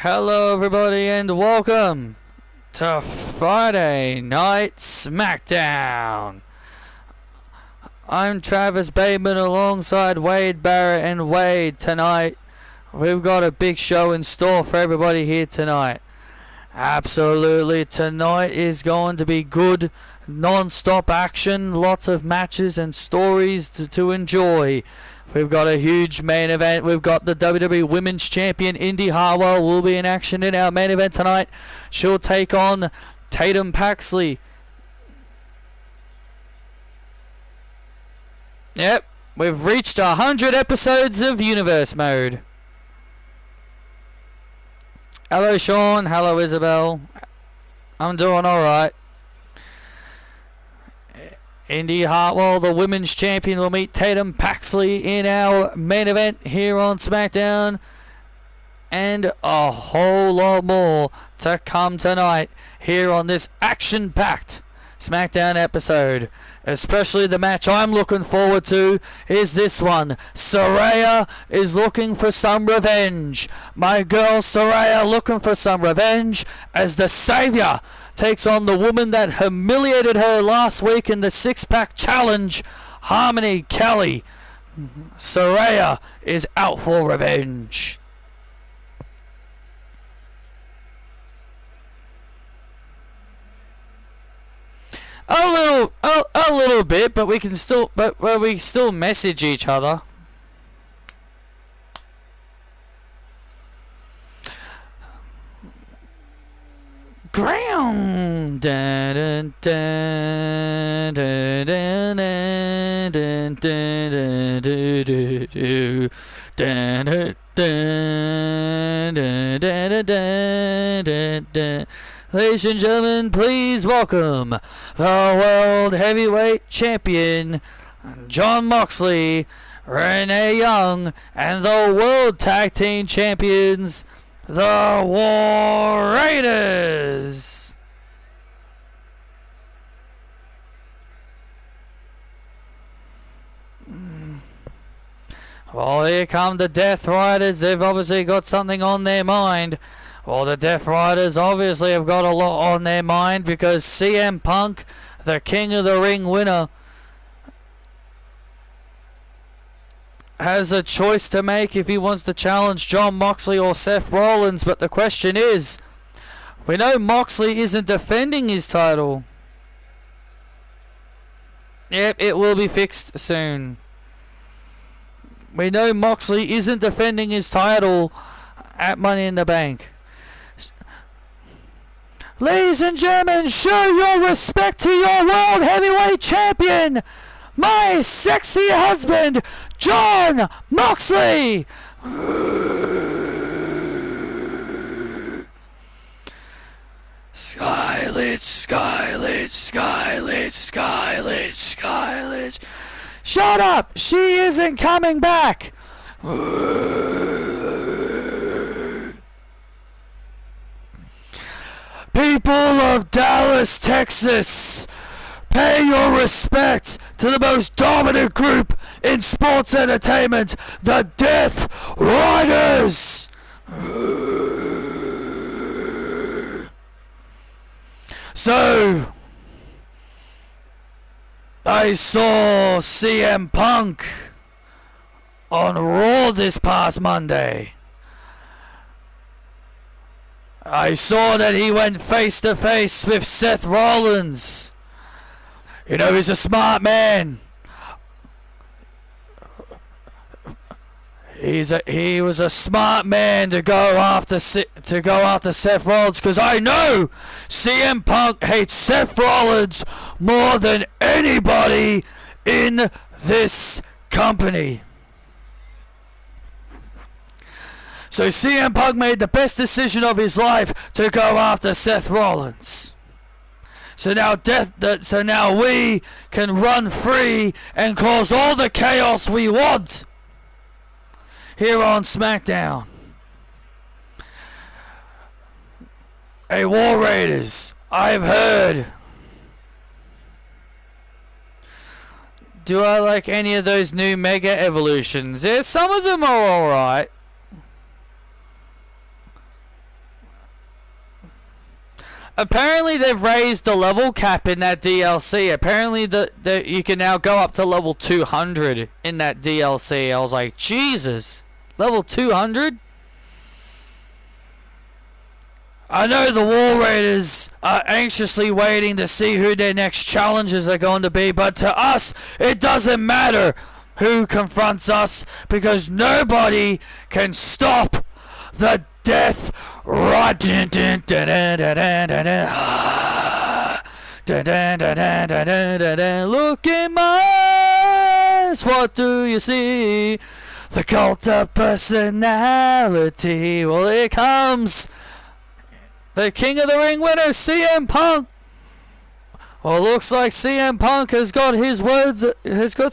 Hello everybody and welcome to Friday Night SmackDown. I'm Travis Bateman alongside Wade Barrett, and Wade, tonight we've got a big show in store for everybody here tonight. Absolutely, tonight is going to be good, non-stop action, lots of matches and stories to enjoy. We've got a huge main event. We've got the WWE Women's Champion Indy Hartwell will be in action in our main event tonight. She'll take on Tatum Paxley. Yep, we've reached 100 episodes of Universe Mode. Hello Sean, hello Isabel. I'm doing alright. Indy Hartwell, the Women's Champion, will meet Tatum Paxley in our main event here on SmackDown. And a whole lot more to come tonight here on this action-packed SmackDown episode. Especially the match I'm looking forward to is this one. Saraya is looking for some revenge. My girl Saraya looking for some revenge as the Savior takes on the woman that humiliated her last week in the six-pack challenge, Harmony Kelly. Saraya is out for revenge. A little bit, but we can still, we still message each other. Ground. Dun, dun, dun, dun, dun, dun, dun, dun, dun, dun, dun, dun, dun. Ladies and gentlemen, please welcome the World Heavyweight Champion, Jon Moxley, Renee Young, and the World Tag Team Champions, the War Raiders. Well, here come the Death Riders. They've obviously got something on their mind. Well, the Death Riders obviously have got a lot on their mind because CM Punk, the King of the Ring winner, has a choice to make if he wants to challenge Jon Moxley or Seth Rollins. But the question is, we know Moxley isn't defending his title. Yep, it will be fixed soon. We know Moxley isn't defending his title at Money in the Bank. Ladies and gentlemen, show your respect to your World Heavyweight Champion, my sexy husband, Jon Moxley! Skylit, Skylit, Skylit, Skylit, Skylit. Shut up! She isn't coming back! People of Dallas, Texas, pay your respect to the most dominant group in sports entertainment, the Death Riders! So, I saw CM Punk on Raw this past Monday. I saw that he went face to face with Seth Rollins. You know, he's a smart man. He was a smart man to go after Seth Rollins, because I know CM Punk hates Seth Rollins more than anybody in this company. So CM Punk made the best decision of his life to go after Seth Rollins. So now we can run free and cause all the chaos we want here on SmackDown. Hey, War Raiders, I've heard. Do I like any of those new Mega Evolutions? Yeah, some of them are alright. Apparently they've raised the level cap in that DLC. Apparently you can now go up to level 200 in that DLC. I was like, Jesus, level 200? I know the War Raiders are anxiously waiting to see who their next challengers are going to be, but to us, it doesn't matter who confronts us, because nobody can stop the death rod. Look in my eyes, what do you see? The cult of personality. Well, here comes the King of the Ring winner, CM Punk. Well, looks like CM Punk has got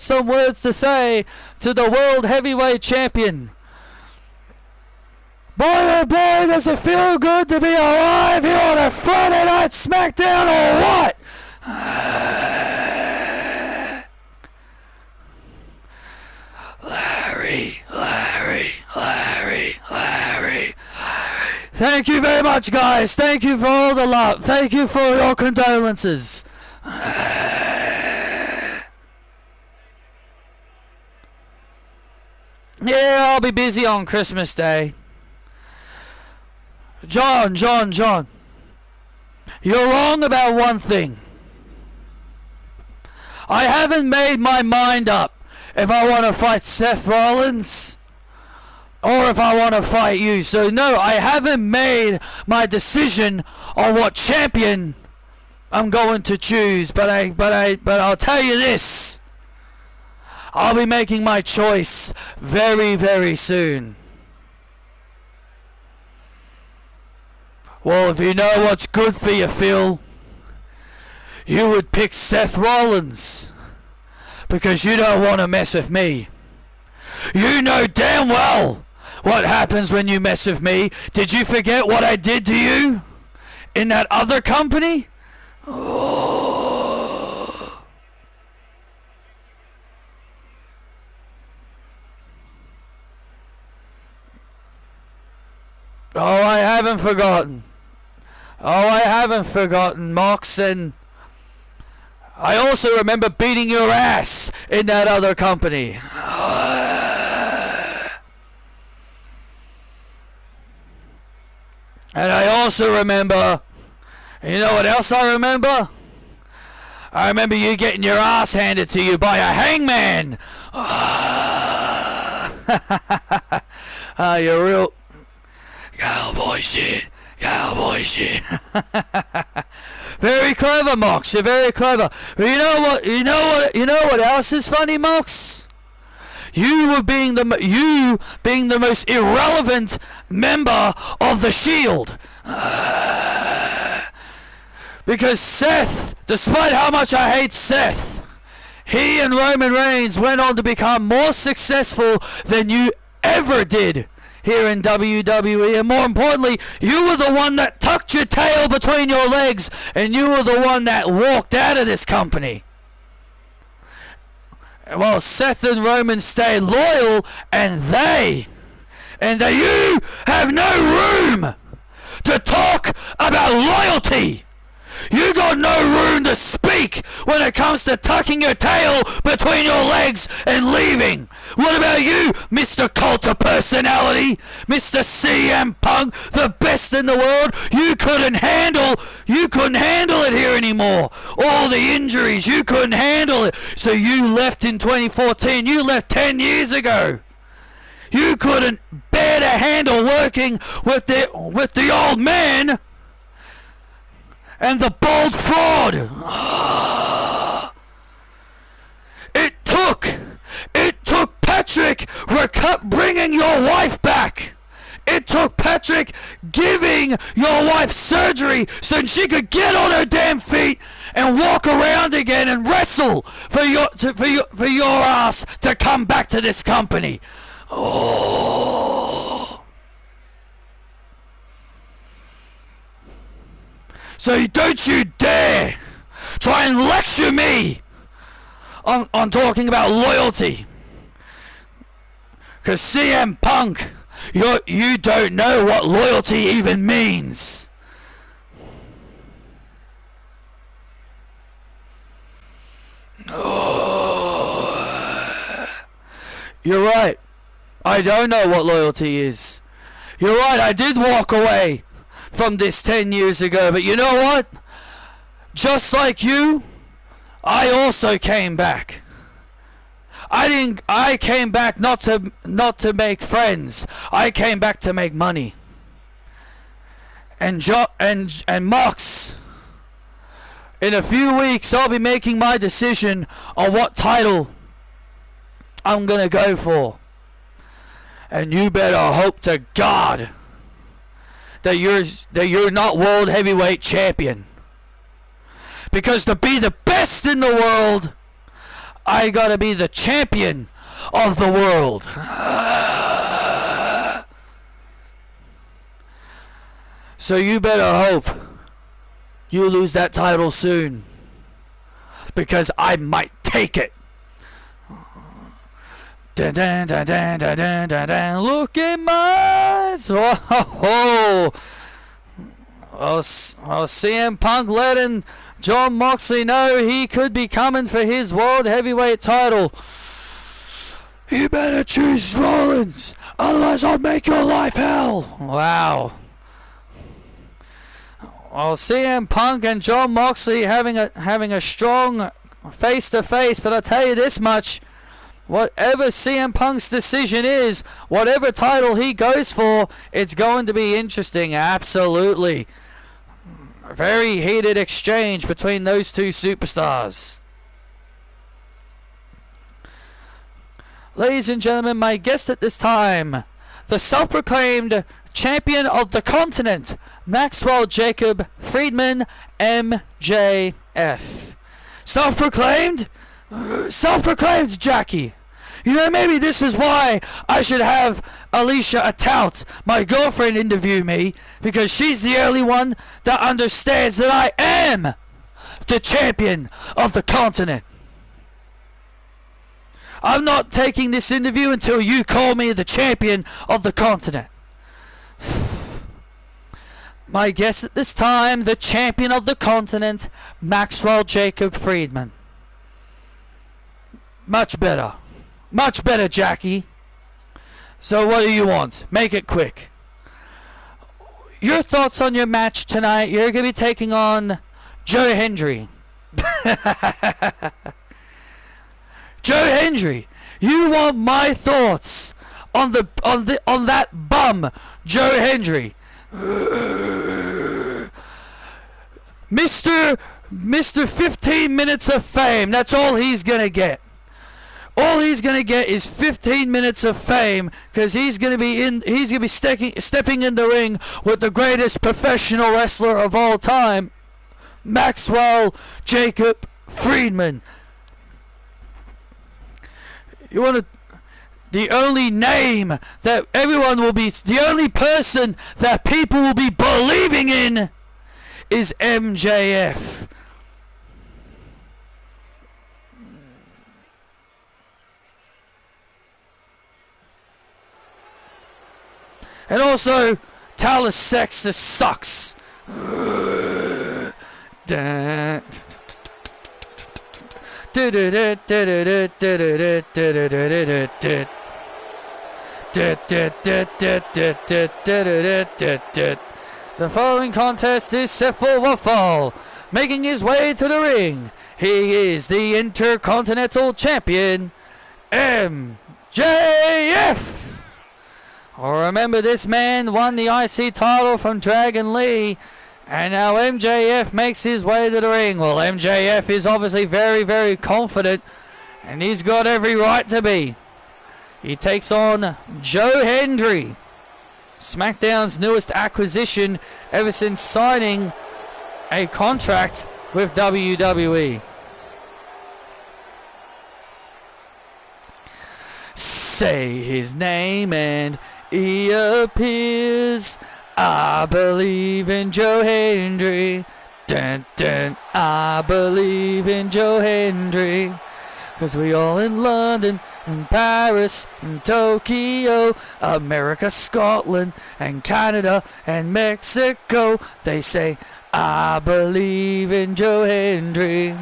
some words to say to the World Heavyweight Champion. Boy, oh boy, does it feel good to be alive here on a Friday Night SmackDown, or what? Larry. Thank you very much, guys. Thank you for all the love. Thank you for your condolences. Yeah, I'll be busy on Christmas Day. John. You're wrong about one thing. I haven't made my mind up if I want to fight Seth Rollins or if I want to fight you. So no, I haven't made my decision on what champion I'm going to choose. But I'll tell you this. I'll be making my choice very, very soon. Well, if you know what's good for you, Phil, you would pick Seth Rollins, because you don't want to mess with me. You know damn well what happens when you mess with me. Did you forget what I did to you in that other company? Oh, I haven't forgotten, Mox, and I also remember beating your ass in that other company. And I also remember, you know what else I remember? I remember you getting your ass handed to you by a hangman. You're real cowboy shit. Very clever, Mox. You're very clever. But you know what else is funny, Mox? You being the most irrelevant member of the Shield. Because Seth, despite how much I hate Seth, he and Roman Reigns went on to become more successful than you ever did here in WWE, and more importantly, you were the one that tucked your tail between your legs, and you were the one that walked out of this company. Well, Seth and Roman stayed loyal, and you have no room to talk about loyalty. You got no room to speak when it comes to tucking your tail between your legs and leaving. What about you, Mr. Cult of Personality? Mr. CM Punk, the best in the world? You couldn't handle it here anymore. All the injuries, you couldn't handle it. So you left in 2014. You left 10 years ago. You couldn't bear to handle working with the old man and the bald fraud. It took Patrick bringing your wife back. It took Patrick giving your wife surgery so she could get on her damn feet and walk around again and wrestle for your ass to come back to this company. Oh. So don't you dare try and lecture me on talking about loyalty. Because CM Punk, you don't know what loyalty even means. You're right. I don't know what loyalty is. You're right, I did walk away from this 10 years ago, but you know what? Just like you, I also came back. I came back not to make friends. I came back to make money. And Mox, in a few weeks I'll be making my decision on what title I'm gonna go for. And you better hope to God that you're not world heavyweight champion. Because to be the best in the world, I gotta be the champion of the world. So you better hope you lose that title soon. Because I might take it. Dun, dun, dun, dun, dun, dun, dun, dun. Look at my eyes. Oh, CM Punk letting Jon Moxley know he could be coming for his World Heavyweight title. You better choose Rollins, otherwise I'll make your life hell. Wow. Well, CM Punk and Jon Moxley having a strong face-to-face, but I'll tell you this much. Whatever CM Punk's decision is, whatever title he goes for, it's going to be interesting. Absolutely. A very heated exchange between those two superstars. Ladies and gentlemen, my guest at this time, the self-proclaimed champion of the continent, Maxwell Jacob Friedman, MJF. Self-proclaimed? Self-proclaimed, Jackie. You know, maybe this is why I should have Alicia Atout, my girlfriend, interview me, because she's the only one that understands that I am the champion of the continent. I'm not taking this interview until you call me the champion of the continent. My guest at this time, the champion of the continent, Maxwell Jacob Friedman. Much better. Much better, Jackie. So what do you want? Make it quick. Your thoughts on your match tonight. You're going to be taking on Joe Hendry. Joe Hendry. You want my thoughts on that bum, Joe Hendry. Mr. 15 minutes of fame. That's all he's going to get. All he's going to get is 15 minutes of fame, because he's going to be stepping in the ring with the greatest professional wrestler of all time, Maxwell Jacob Friedman. You want to... The only name that everyone will be... The only person that people will be believing in is MJF. And also, Talus Sextus sucks. The following contest is set for one fall. Making his way to the ring, he is the Intercontinental Champion, MJF. Remember, this man won the IC title from Dragon Lee, and now MJF makes his way to the ring. Well, MJF is obviously very, very confident, and he's got every right to be. He takes on Joe Hendry, SmackDown's newest acquisition ever since signing a contract with WWE. Say his name and he appears. I believe in Joe Hendry. Dun, dun. I believe in Joe Hendry. 'Cause we all in London and Paris and Tokyo, America, Scotland and Canada and Mexico. They say, I believe in Joe Hendry.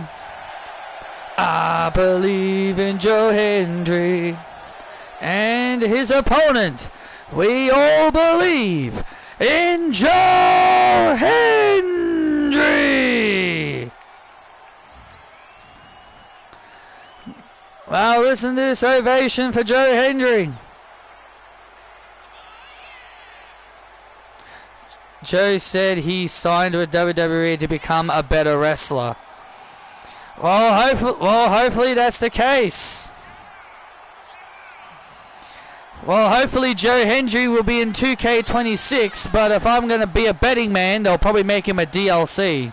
I believe in Joe Hendry. And his opponent, we all believe in Joe Hendry. Wow, listen to this ovation for Joe Hendry. Joe said he signed with WWE to become a better wrestler. Well, hopefully that's the case. Well, hopefully Joe Hendry will be in 2K26, but if I'm going to be a betting man, they'll probably make him a DLC.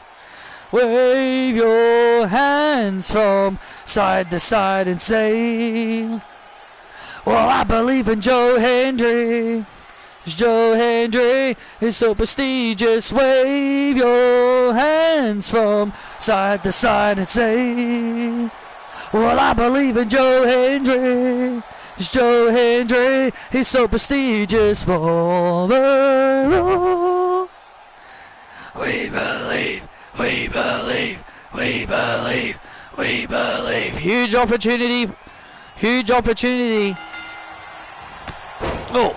Wave your hands from side to side and say, well, I believe in Joe Hendry. Joe Hendry is so prestigious. Wave your hands from side to side and say, well, I believe in Joe Hendry. Joe Hendry, he's so prestigious. Overall, we believe, we believe, we believe, we believe. Huge opportunity, huge opportunity. Oh,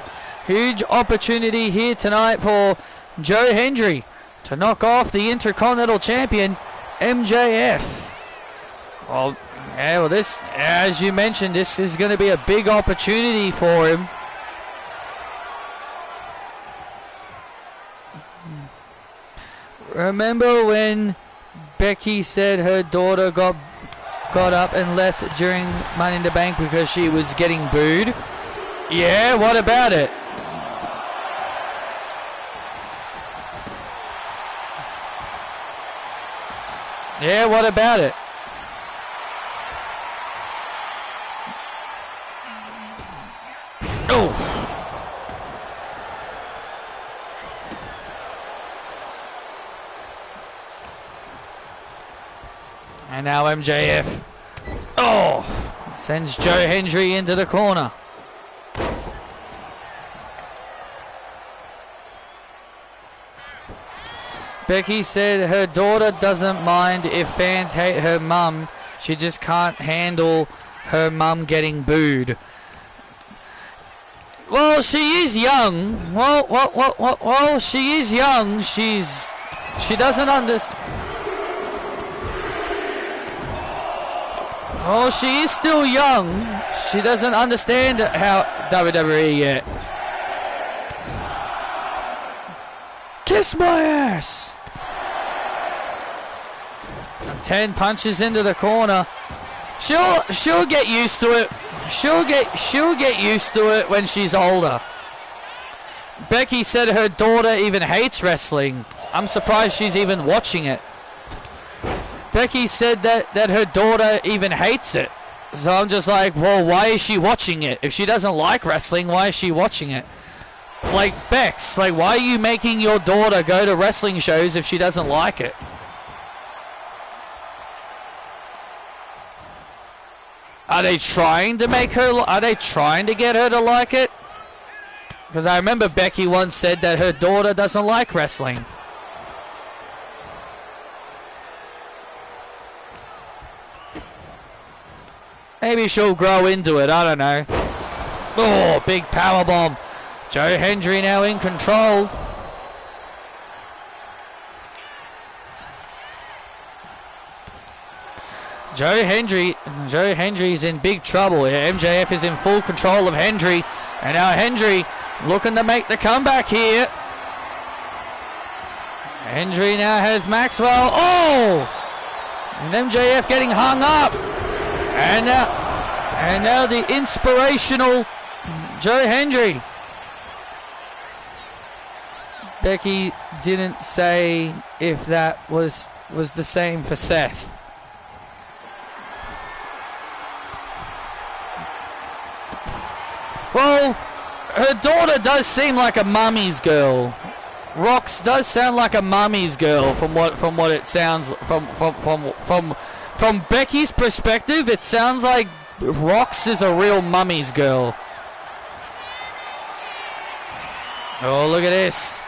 huge opportunity here tonight for Joe Hendry to knock off the Intercontinental Champion, MJF. Well, yeah, well, this, as you mentioned, this is going to be a big opportunity for him. Remember when Becky said her daughter got up and left during Money in the Bank because she was getting booed? Yeah, what about it? Yeah, what about it? Oh! And now MJF. Oh! Sends Joe Hendry into the corner. Becky said her daughter doesn't mind if fans hate her mum. She just can't handle her mum getting booed. Well, she is young. Well, she is young. She doesn't understand. Well, she is still young. She doesn't understand how WWE yet. Kiss my ass. 10 punches into the corner. She'll get used to it. She'll get used to it when she's older. Becky said her daughter even hates wrestling. I'm surprised she's even watching it. Becky said that her daughter even hates it. So I'm just like, well, why is she watching it? If she doesn't like wrestling, why is she watching it? Like, Bex, like, why are you making your daughter go to wrestling shows if she doesn't like it? Are they trying to make her, are they trying to get her to like it? Because I remember Becky once said that her daughter doesn't like wrestling. Maybe she'll grow into it, I don't know. Oh, big powerbomb. Joe Hendry now in control. Joe Hendry's in big trouble. MJF is in full control of Hendry. And now Hendry looking to make the comeback here. Hendry now has Maxwell. Oh! And MJF getting hung up. And now the inspirational Joe Hendry. Becky didn't say if that was the same for Seth. Well, her daughter does seem like a mummy's girl. Rox does sound like a mummy's girl from what it sounds from Becky's perspective. It sounds like Rox is a real mummy's girl. Oh, look at this.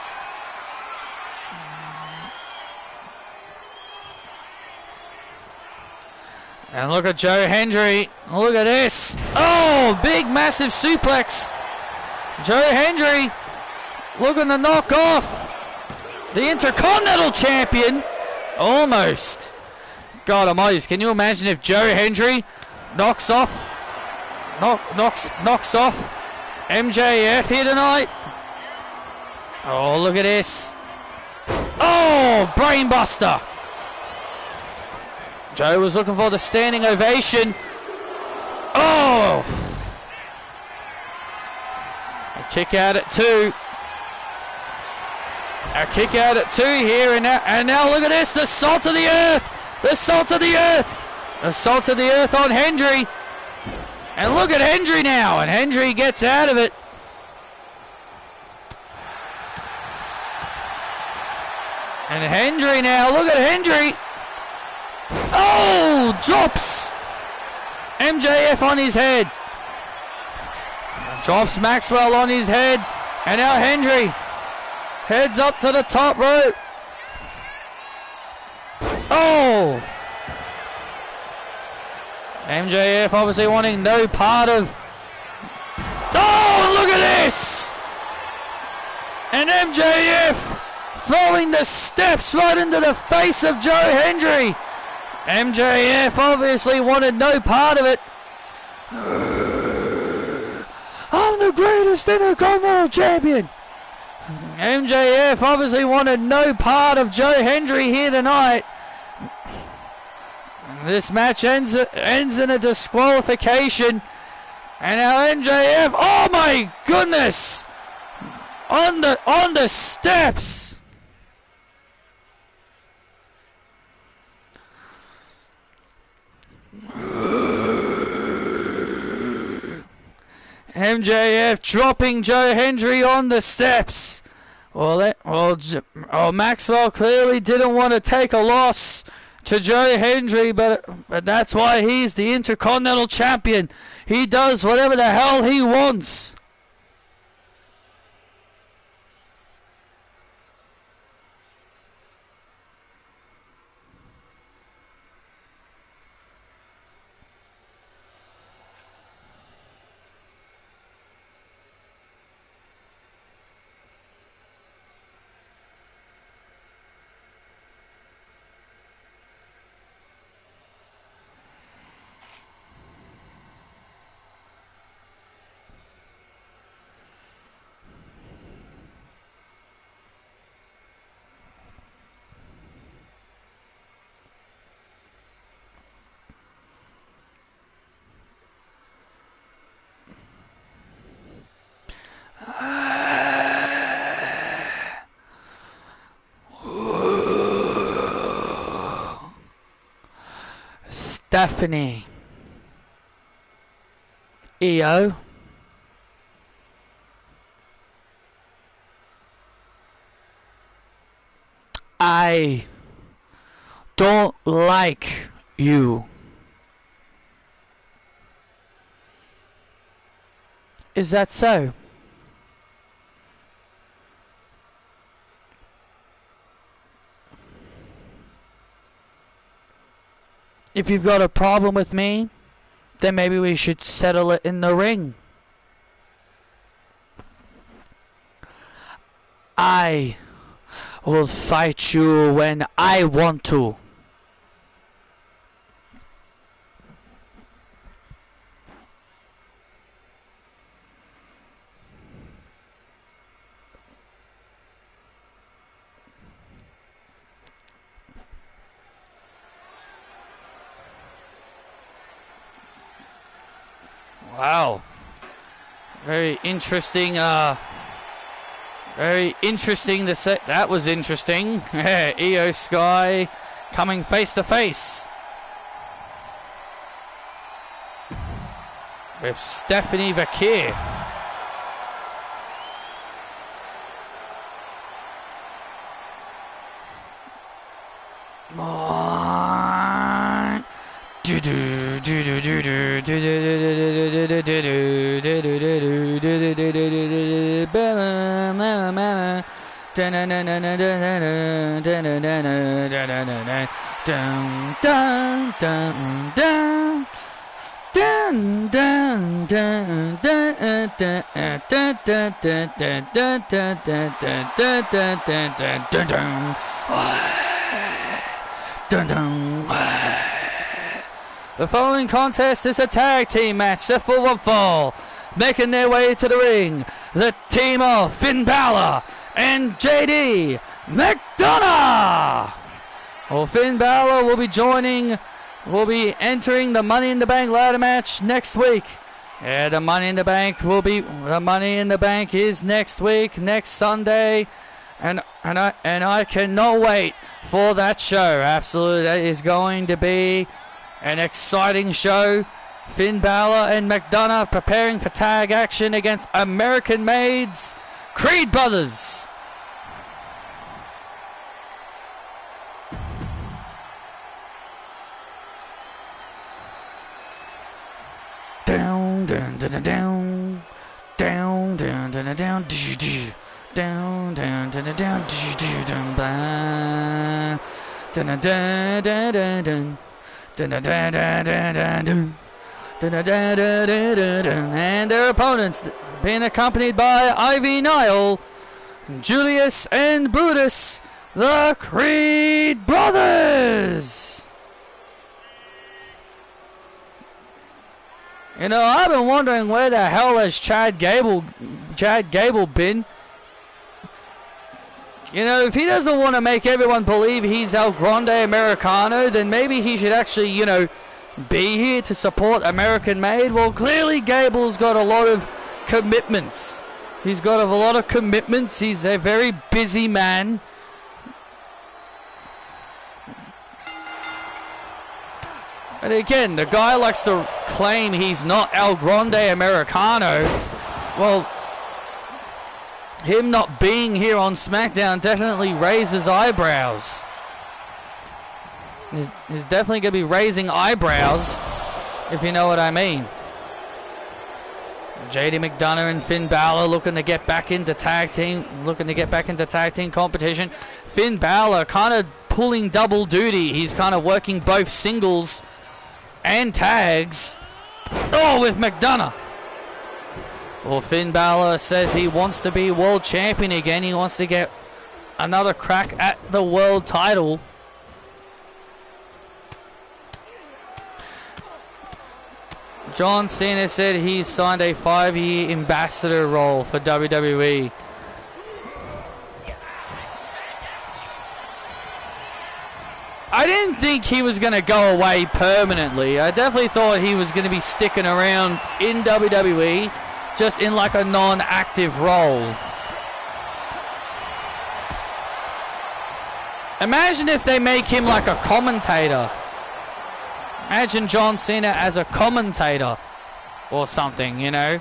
And look at Joe Hendry. Look at this. Oh, big, massive suplex. Joe Hendry looking to knock off the Intercontinental Champion. Almost. God almighty, can you imagine if Joe Hendry knocks off MJF here tonight? Oh, look at this. Oh, brainbuster. Joe was looking for the standing ovation. Oh! A kick out at 2. A kick out at 2 here, and now look at this, the salt of the earth! The salt of the earth! The salt of the earth on Hendry. And look at Hendry now, and Hendry gets out of it. And Hendry now, look at Hendry! Oh, drops MJF on his head. Drops Maxwell on his head. And now Hendry heads up to the top rope. Oh! MJF obviously wanting no part of... Oh, look at this! And MJF throwing the steps right into the face of Joe Hendry. MJF obviously wanted no part of it. I'm the greatest Intercontinental Champion. MJF obviously wanted no part of Joe Hendry here tonight. This match ends in a disqualification. And now MJF, oh my goodness, on the steps. MJF dropping Joe Hendry on the steps. Maxwell clearly didn't want to take a loss to Joe Hendry, but that's why he's the Intercontinental Champion. He does whatever the hell he wants. Stephanie, EO, I don't like you. Is that so? If you've got a problem with me, then maybe we should settle it in the ring. I will fight you when I want to. Wow. Very interesting, very interesting to say. That was interesting. Io Sky coming face to face with Stephanie Vakir. Dun dun dun dun. Dun dun dun dun dun dun dun dun dun dun dun dun dun dun dun dun dun. Dun dun. The following contest is a tag team match set for one fall. Making their way to the ring, the team of Finn Balor and JD McDonough. Well, Finn Balor will be entering the Money in the Bank ladder match next week. Yeah, the Money in the Bank is next week, next Sunday, and I cannot wait for that show. Absolutely, that is going to be an exciting show. Finn Balor and McDonough preparing for tag action against American-Made's Creed Brothers. Down, down, down, down, down, down, down, down, down, down, down, down, down, down, and their opponents being accompanied by Ivy Nile, Julius and Brutus, the Creed Brothers. You know, I've been wondering where the hell has Chad Gable been? You know, if he doesn't want to make everyone believe he's El Grande Americano, then maybe he should actually, you know, be here to support American Made. Well, clearly Gable's got a lot of commitments. He's got a lot of commitments. He's a very busy man. And again, the guy likes to claim he's not El Grande Americano. Well, him not being here on SmackDown definitely raises eyebrows. He's definitely going to be raising eyebrows, if you know what I mean. JD McDonough and Finn Balor looking to get back into tag team competition. Finn Balor kind of pulling double duty. He's kind of working both singles and tags. Oh, with McDonough. Well, Finn Balor says he wants to be world champion again. He wants to get another crack at the world title. John Cena said he's signed a 5-year ambassador role for WWE. I didn't think he was going to go away permanently. I definitely thought he was going to be sticking around in WWE, just in like a non-active role. Imagine if they make him like a commentator. Imagine John Cena as a commentator or something, you know.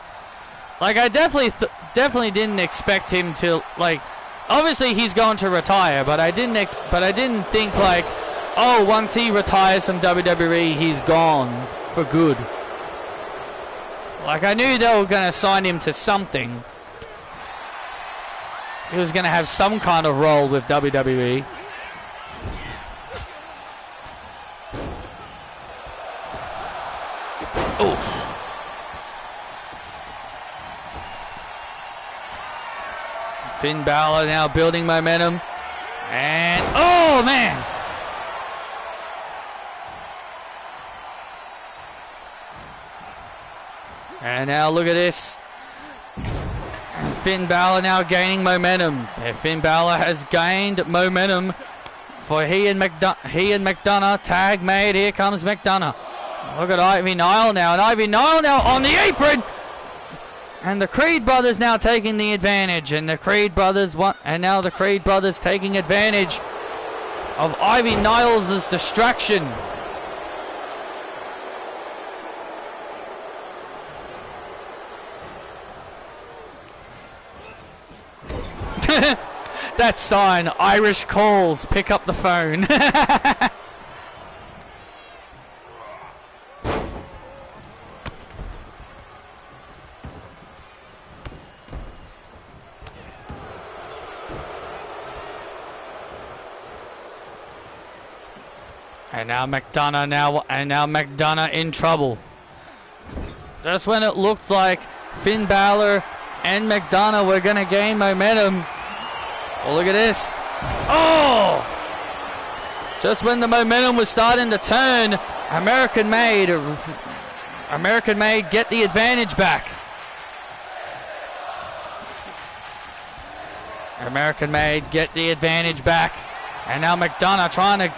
Like, I definitely didn't expect him to, like, obviously he's going to retire, but I didn't think like, oh, once he retires from WWE, he's gone for good. Like, I knew they were going to sign him to something. He was going to have some kind of role with WWE. Oh. Finn Balor now building momentum. And, oh, man. And now look at this. And Finn Balor now gaining momentum. Yeah, Finn Balor has gained momentum for he and McDonough tag made. Here comes McDonough. Look at Ivy Nile now. And Ivy Nile now on the apron. And the Creed Brothers now taking the advantage. And the Creed Brothers now the Creed Brothers taking advantage of Ivy Niles' distraction. That sign, Irish calls, pick up the phone. And now McDonough in trouble. Just when it looked like Finn Balor and McDonough were going to gain momentum. Oh, look at this. Oh! Just when the momentum was starting to turn, American Made get the advantage back. American Made get the advantage back. And now McDonough trying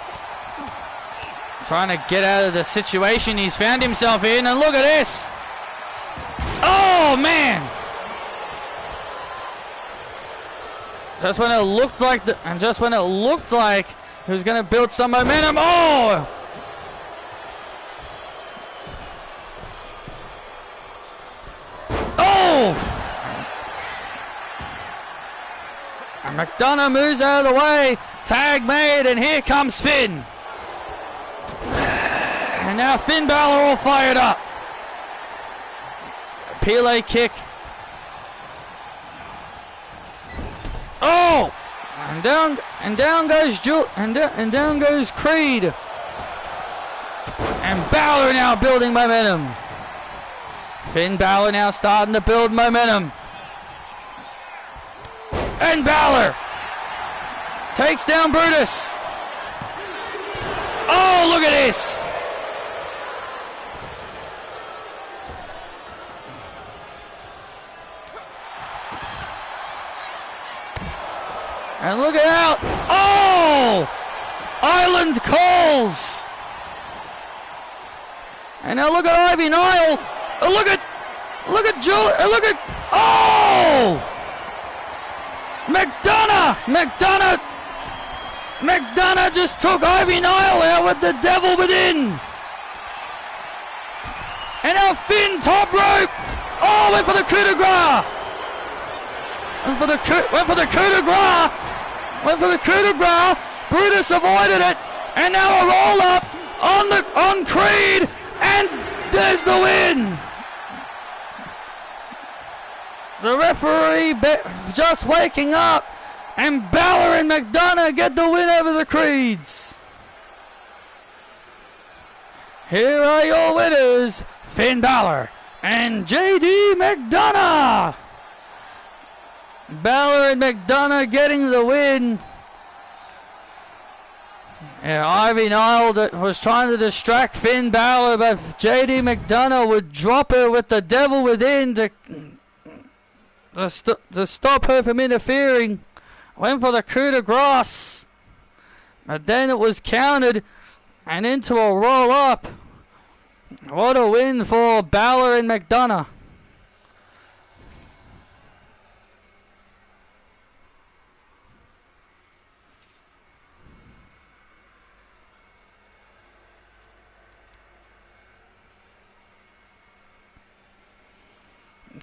to get out of the situation he's found himself in. And look at this. Oh, man. Just when it looked like he was going to build some momentum. Oh! Oh! And McDonough moves out of the way. Tag made, and here comes Finn. And now Finn Balor all fired up. Pele kick. Oh! And down goes Creed. And Balor now building momentum. Finn Balor now starting to build momentum. And Balor takes down Brutus. Oh, look at this. And look out. Oh! Island calls. And now look at Ivy Nile. Oh, look at Julie. Look at, oh! McDonough just took Ivy Nile out with the devil within. And now Finn top rope. Oh, went for the coup de grace. Went for the coup de grace. Brutus avoided it. And now a roll up on Creed. And there's the win. The referee just waking up, and Balor and McDonough get the win over the Creeds. Here are your winners, Finn Balor and JD McDonough. Balor and McDonough getting the win. Yeah, Ivy Nile was trying to distract Finn Balor, but JD McDonough would drop her with the devil within to stop her from interfering. Went for the coup de grace, but then it was countered and into a roll up. What a win for Balor and McDonough.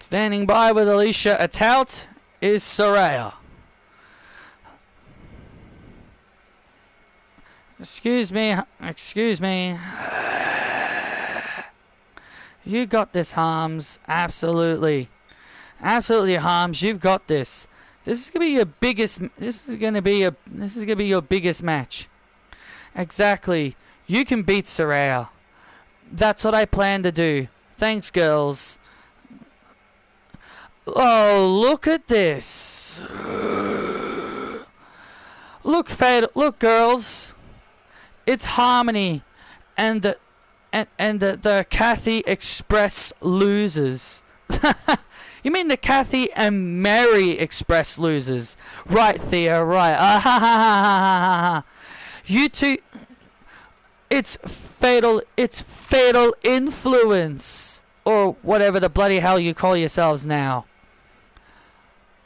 Standing by with Alicia Atout is Saraya. Excuse me. You got this, Harms. Absolutely, Harms. You've got this. This is gonna be your biggest. This is gonna be your biggest match. Exactly. You can beat Saraya. That's what I plan to do. Thanks, girls. Oh, look at this. Look, girls. It's Harmony and the Cathy Express losers. You mean the Cathy and Mary Express losers? Right, Thea, right. You two, it's fatal influence, or whatever the bloody hell you call yourselves now.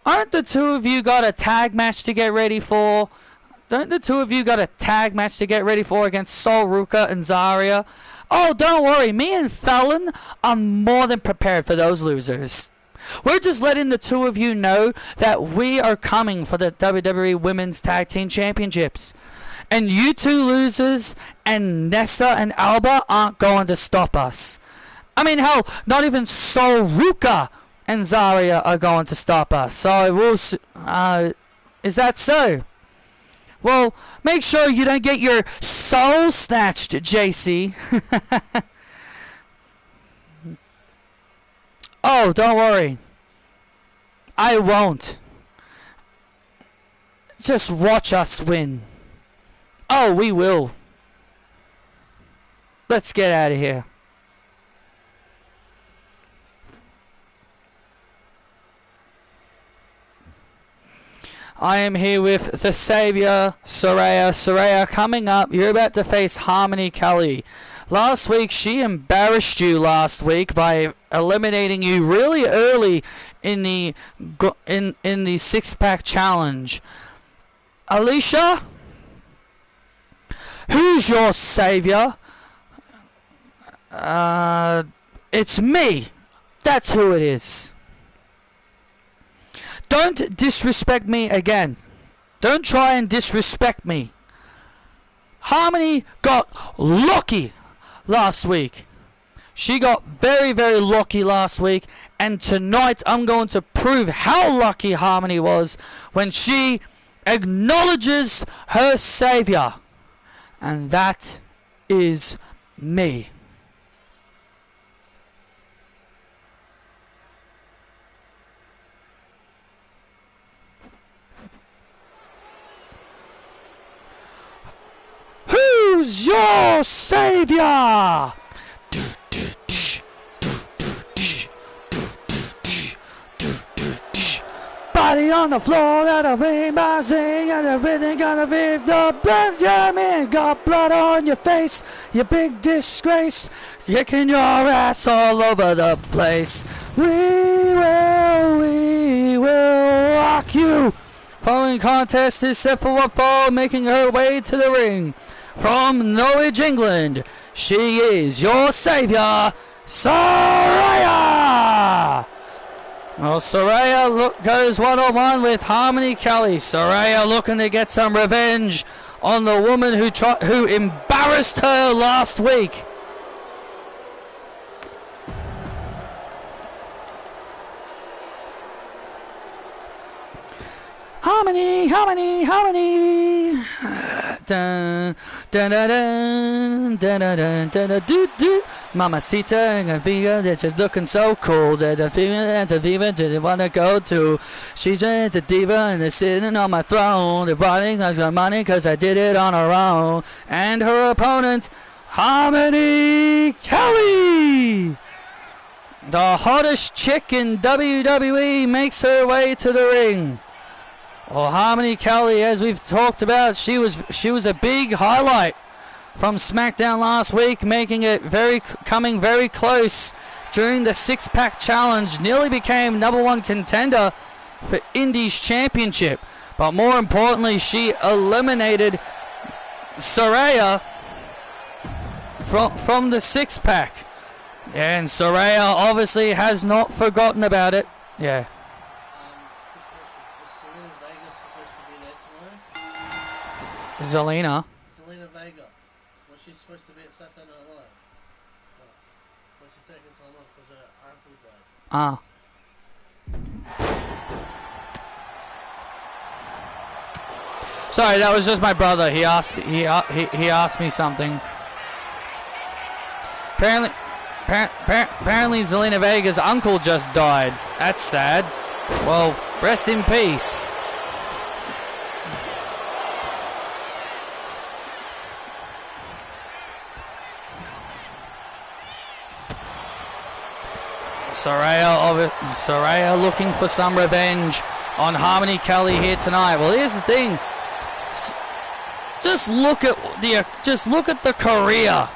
Aren't the two of you got a tag match to get ready for? Don't the two of you got a tag match to get ready for against Sol Ruka and Zarya? Oh, don't worry. Me and Fallon are more than prepared for those losers. We're just letting the two of you know that we are coming for the WWE Women's Tag Team Championships. And you two losers and Nessa and Alba aren't going to stop us. I mean, hell, not even Sol Ruka and Zarya are going to stop us. So we'll is that so? Well, make sure you don't get your soul snatched, JC. Oh, don't worry. I won't. Just watch us win. Oh, we will. Let's get out of here. I am here with the Savior, Saraya. Saraya, coming up, you're about to face Harmony Kelly. Last week, she embarrassed you last week by eliminating you really early in the six-pack challenge. Alicia, who's your Savior? It's me. That's who it is. Don't disrespect me again. Don't try and disrespect me. Harmony got lucky last week. She got very, very lucky last week. And tonight I'm going to prove how lucky Harmony was when she acknowledges her Savior. And that is me. Who's your Savior? Body on the floor, got a ring, I sing, and everything gonna be the best. Yeah, man, got blood on your face, you big disgrace, kicking your ass all over the place. We will rock you. Following contest is set for one fall, making her way to the ring. From Norwich, England, she is your Savior, Saraya! Well, Saraya goes one-on-one with Harmony Kelly. Saraya looking to get some revenge on the woman who embarrassed her last week. Harmony, Harmony, Harmony. Dun, dun, dun, dun, dun, dun, dun, dun, dun, dun. Mamacita and a fever that you're looking so cool. That a fever and a fever didn't want to go to. She's just a diva and they're sitting on my throne. They're running like my money because I did it on her own. And her opponent, Harmony Kelly. The hottest chick in WWE makes her way to the ring. Well, Harmony Kelly, as we've talked about, she was a big highlight from SmackDown last week, making it coming very close during the six-pack challenge. Nearly became #1 contender for Indies Championship, but more importantly, she eliminated Saraya from the six-pack, and Saraya obviously has not forgotten about it. Yeah. Zelina Vega. Was she supposed to be at Saturday Night Live? But she's taking time off because her uncle died. Sorry, that was just my brother. He asked me. He asked me something. Apparently, Zelina Vega's uncle just died. That's sad. Well, rest in peace. Saraya looking for some revenge on Harmony Kelly here tonight. Well, here's the thing. Just look at the career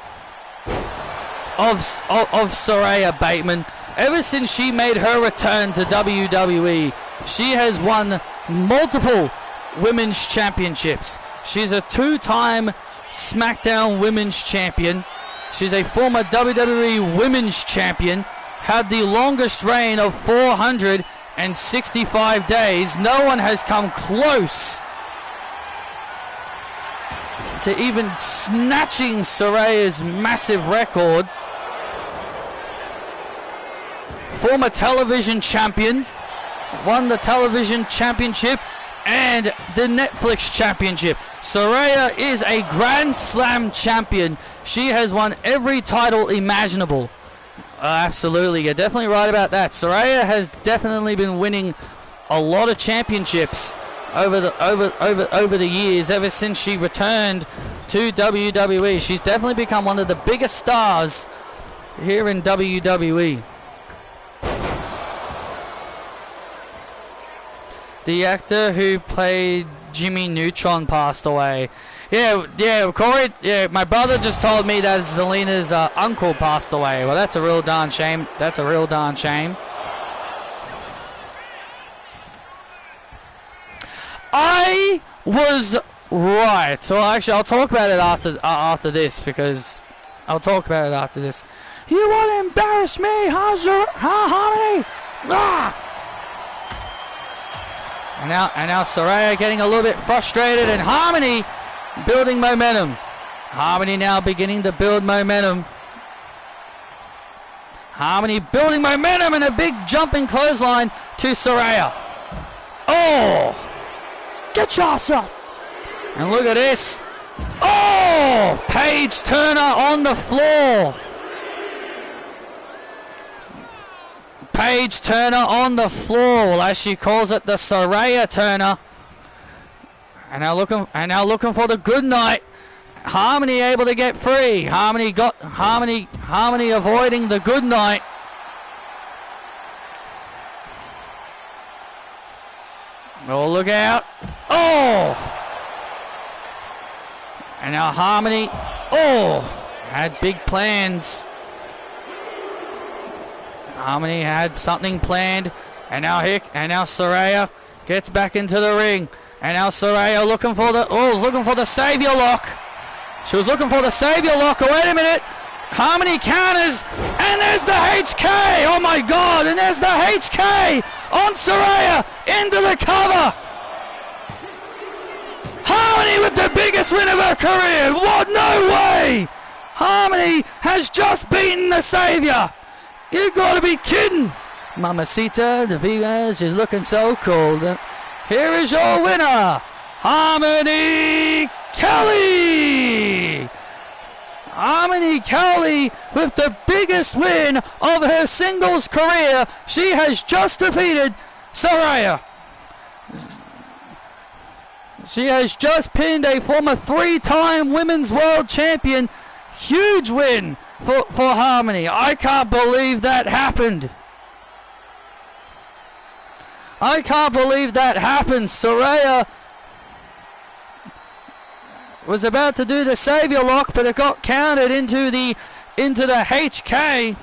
of Saraya Bateman. Ever since she made her return to WWE, she has won multiple women's championships. She's a two-time SmackDown Women's Champion. She's a former WWE Women's Champion. Had the longest reign of 465 days. No one has come close to even snatching Saraya's massive record. Former television champion, won the television championship and the Netflix championship. Saraya is a Grand Slam champion. She has won every title imaginable. Absolutely, you're definitely right about that. Saraya has definitely been winning a lot of championships over the years, ever since she returned to WWE. She's definitely become one of the biggest stars here in WWE. The actor who played Jimmy Neutron passed away. Yeah, Corey, yeah, my brother just told me that Zelina's uncle passed away. Well, that's a real darn shame. That's a real darn shame. I was right. Well, actually, I'll talk about it after this, because I'll talk about it after this. You want to embarrass me, huh, Harmony? Ah! And now Saraya getting a little bit frustrated, and Harmony building momentum. Harmony now beginning to build momentum. Harmony building momentum, and a big jumping clothesline to Saraya. Oh! Get yourself! And look at this. Oh! Paige Turner on the floor. Paige Turner on the floor, well, as she calls it, the Saraya Turner. And now looking for the good night. Harmony able to get free. Harmony avoiding the good night. Oh, look out. Oh! And now Harmony, oh, had big plans. Harmony had something planned, and now Saraya gets back into the ring, and now Saraya looking for the savior lock. She was looking for the savior lock. Oh, wait a minute! Harmony counters, and there's the HK. Oh my God! And there's the HK on Saraya into the cover. Harmony with the biggest win of her career. What? No way! Harmony has just beaten the savior. You gotta be kidding! Mamacita, the Divas is looking so cold. Here is your winner, Harmony Kelly! Harmony Kelly with the biggest win of her singles career. She has just defeated Saraya. She has just pinned a former 3-time Women's World Champion. Huge win for Harmony. I can't believe that happened. I can't believe that happened. Saraya was about to do the savior lock, but it got counted into the HK.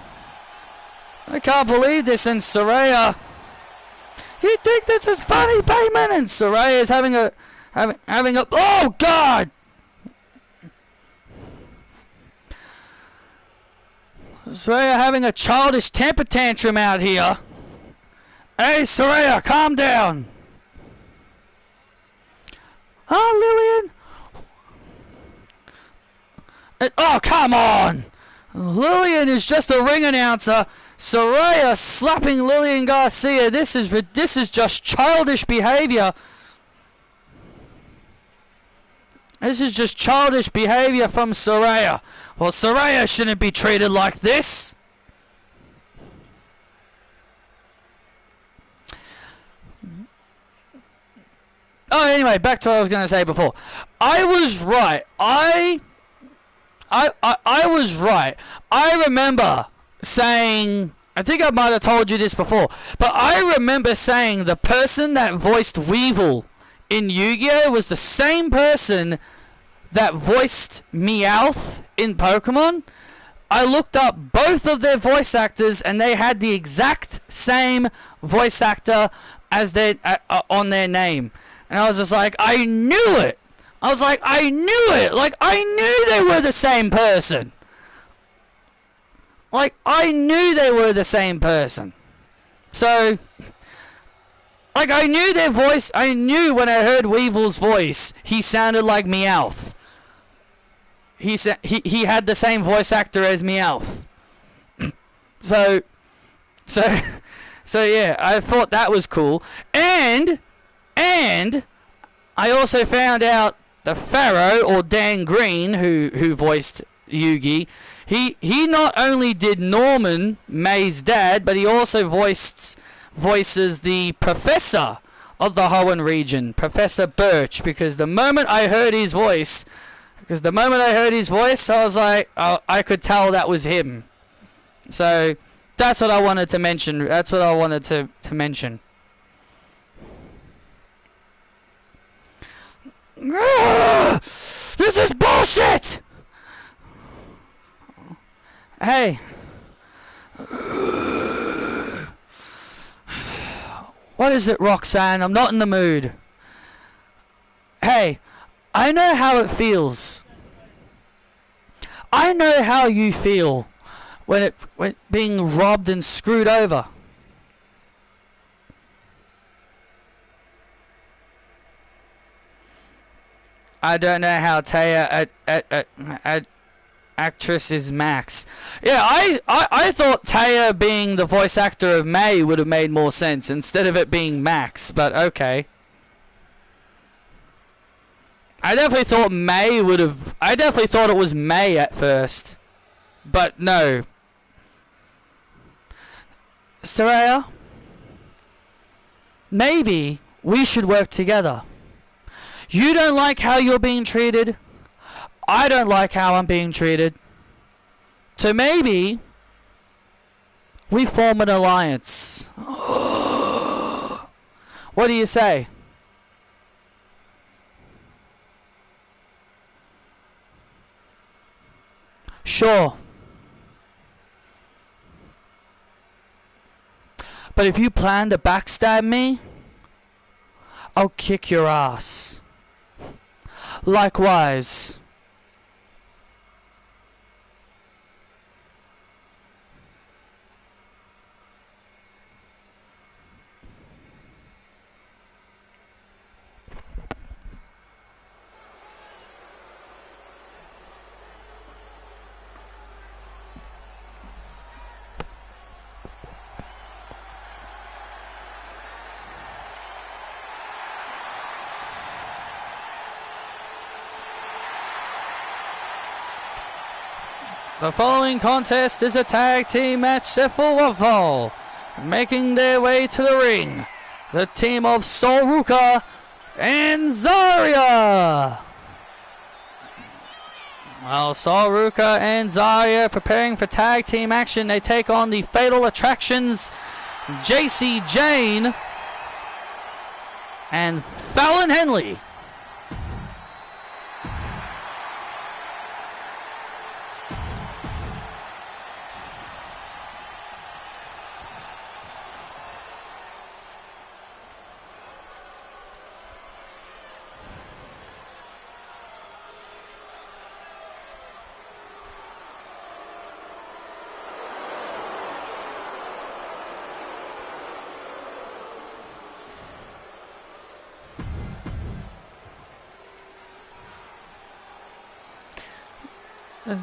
I can't believe this. And Saraya, you think this is funny, Bayman? And Saraya is having a oh God! Saraya having a childish temper tantrum out here. Hey, Saraya, calm down. Oh, Lillian. Oh, come on. Lillian is just a ring announcer. Saraya slapping Lillian Garcia. This is just childish behavior. This is just childish behavior from Saraya. Well, Saraya shouldn't be treated like this. Oh, anyway, back to what I was going to say before. I was right. I was right. I remember saying, I think I might have told you this before, but I remember saying the person that voiced Weevil in Yu-Gi-Oh! Was the same person that voiced Meowth in Pokemon. I looked up both of their voice actors, and they had the exact same voice actor as their on their name. And I was just like, I knew it. I was like, I knew it. Like, I knew they were the same person. Like, I knew they were the same person. So, like, I knew their voice. I knew when I heard Weevil's voice, he sounded like Meowth. He had the same voice actor as Meowth. So yeah, I thought that was cool. And I also found out the Pharaoh, or Dan Green, who voiced Yugi, he not only did Norman, May's dad, but he also voices the professor of the Hoenn region, Professor Birch, because the moment I heard his voice, I was like, oh, I could tell that was him. So that's what I wanted to mention. That's what I wanted to mention. This is bullshit! Hey. What is it, Roxanne? I'm not in the mood. Hey, I know how it feels. I know how you feel when being robbed and screwed over. I don't know how Taya actress is Max. Yeah, I thought Taya being the voice actor of May would have made more sense instead of it being Max, but okay. I definitely thought it was May at first. But no. Saraya, maybe we should work together. You don't like how you're being treated. I don't like how I'm being treated. So maybe we form an alliance. What do you say? Sure. But if you plan to backstab me, I'll kick your ass. Likewise. The following contest is a tag team match set for one fall. Making their way to the ring, the team of Sol Ruka and Zarya. While Sol Ruka and Zarya preparing for tag team action, they take on the Fatal Attractions, JC Jane and Fallon Henley.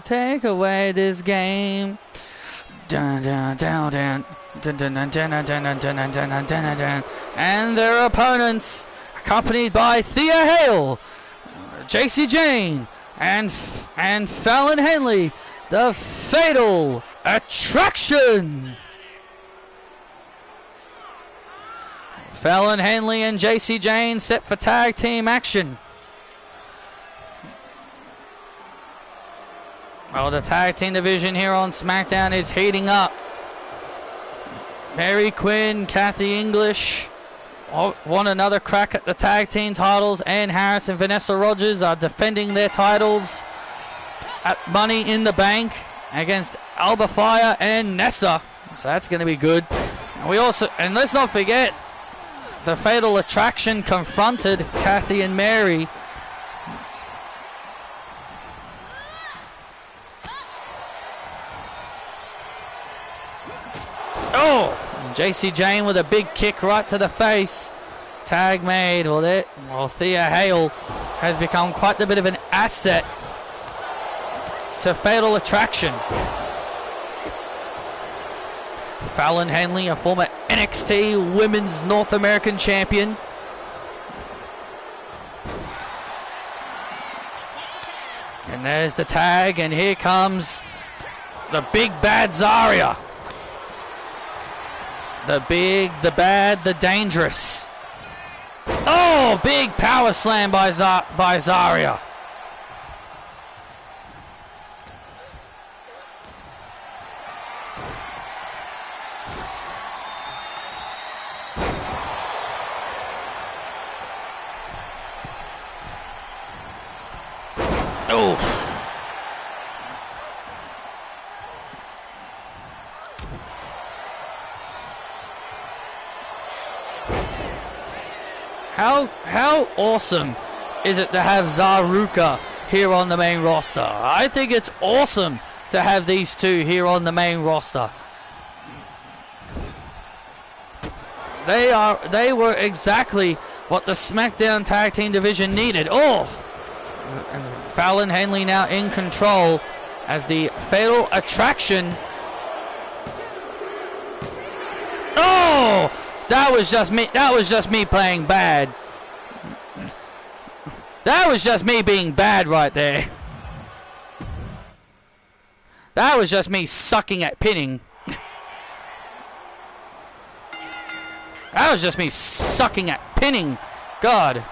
Take away this game. Dun, dun, dun, dun. Dun, dun, dun, dun, dun, dun, dun, dun, dun, dun, dun. And their opponents, accompanied by Thea Hale, JC Jane, and Fallon Henley, the Fatal Attraction. Fallon Henley and JC Jane set for tag team action. Well, the tag team division here on SmackDown is heating up. Mary Quinn, Kathy English want another crack at the tag team titles. Ann Harris and Vanessa Rogers are defending their titles at Money in the Bank against Alba Fire and Nessa. So that's going to be good. And let's not forget, the Fatal Attraction confronted Kathy and Mary. Oh! JC Jane with a big kick right to the face. Tag made. Well, Thea Hale has become quite a bit of an asset to Fatal Attraction. Fallon Henley, a former NXT Women's North American Champion. And there's the tag, and here comes the big bad Zarya. The big, the bad, the dangerous. Oh, big power slam by Zarya. Oh. How awesome is it to have Zaruka here on the main roster? I think it's awesome to have these two here on the main roster. They were exactly what the SmackDown Tag Team division needed. Oh! And Fallon Henley now in control as the Fatal Attraction. Oh! That was just me. That was just me playing bad. That was just me being bad right there. That was just me sucking at pinning. That was just me sucking at pinning. God.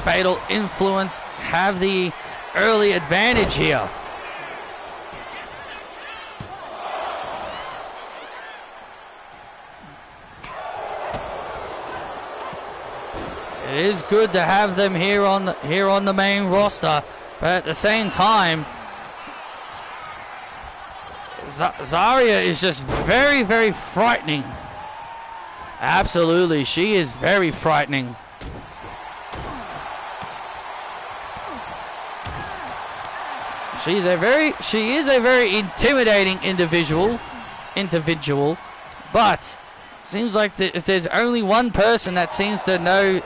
Fatal Influence have the early advantage here. It is good to have them here on the main roster, but at the same time, Zarya is just very, very frightening. Absolutely, she is very frightening. She is a very intimidating individual, but seems like if there's only one person that seems to know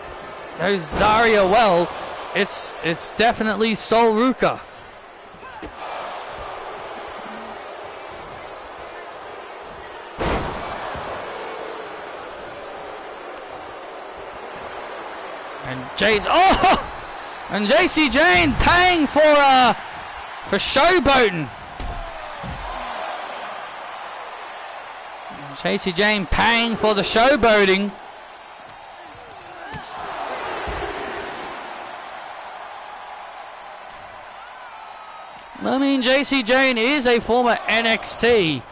Zarya well, it's definitely Sol Ruka. And JC Jane paying for showboating. JC Jane paying for the showboating. I mean, JC Jane is a former NXT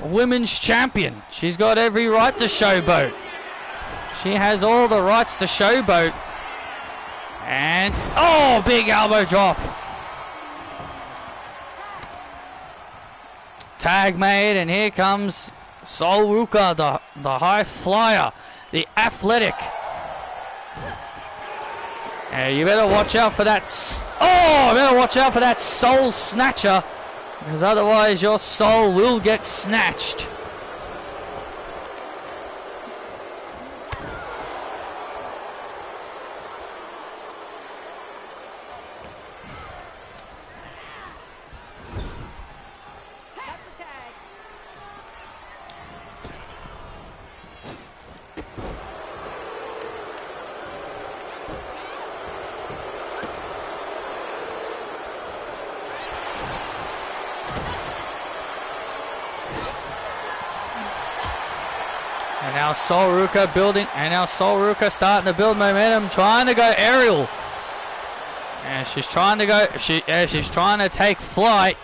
Women's Champion. She's got every right to showboat. She has all the rights to showboat. And, oh, big elbow drop. Tag made, and here comes Sol Ruka, the high flyer, the athletic. You better watch out for that. Better watch out for that soul snatcher, because otherwise your soul will get snatched. And now Sol Ruka building, and now Sol Ruka starting to build momentum, trying to go aerial. And she's trying to go, she's trying to take flight.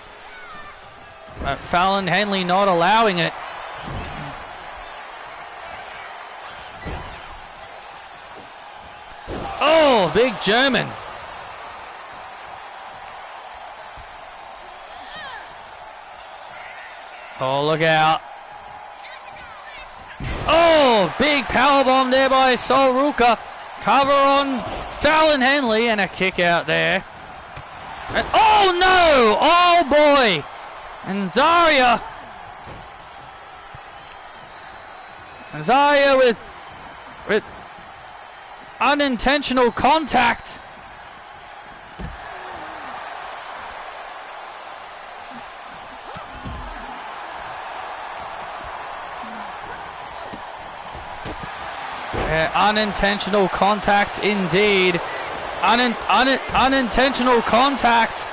But Fallon Henley not allowing it. Oh, big German. Oh, look out. Oh, big powerbomb there by Sol Ruka. Cover on Fallon Henley, and a kick out there. And, oh no! Oh boy! And Zarya with unintentional contact. unintentional contact indeed. Unintentional contact.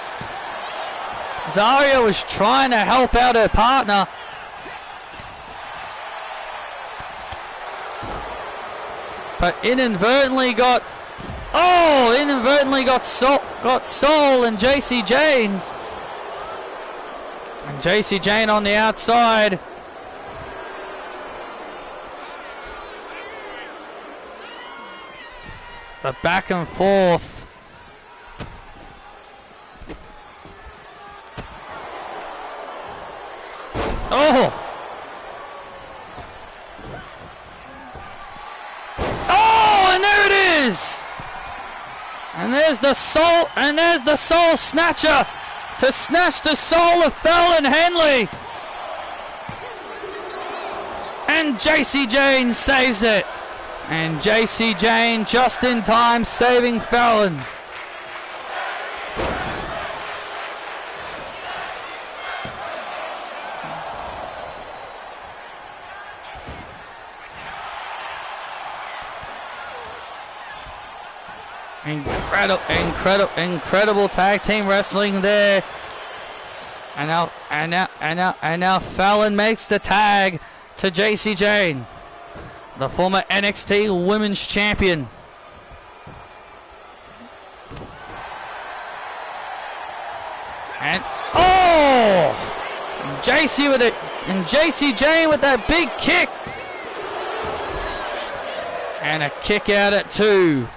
Zarya was trying to help out her partner. But inadvertently got Sol and JC Jane. And JC Jane on the outside. The back and forth. Oh! Oh, and there it is! And there's the soul snatcher to snatch the soul of Fallon Henley. And JC Jane saves it. And JC Jane just in time saving Fallon. Incredible tag team wrestling there. And now Fallon makes the tag to JC Jane, the former NXT Women's Champion. And JC with it, and JC Jane with that big kick, and a kick out at 2.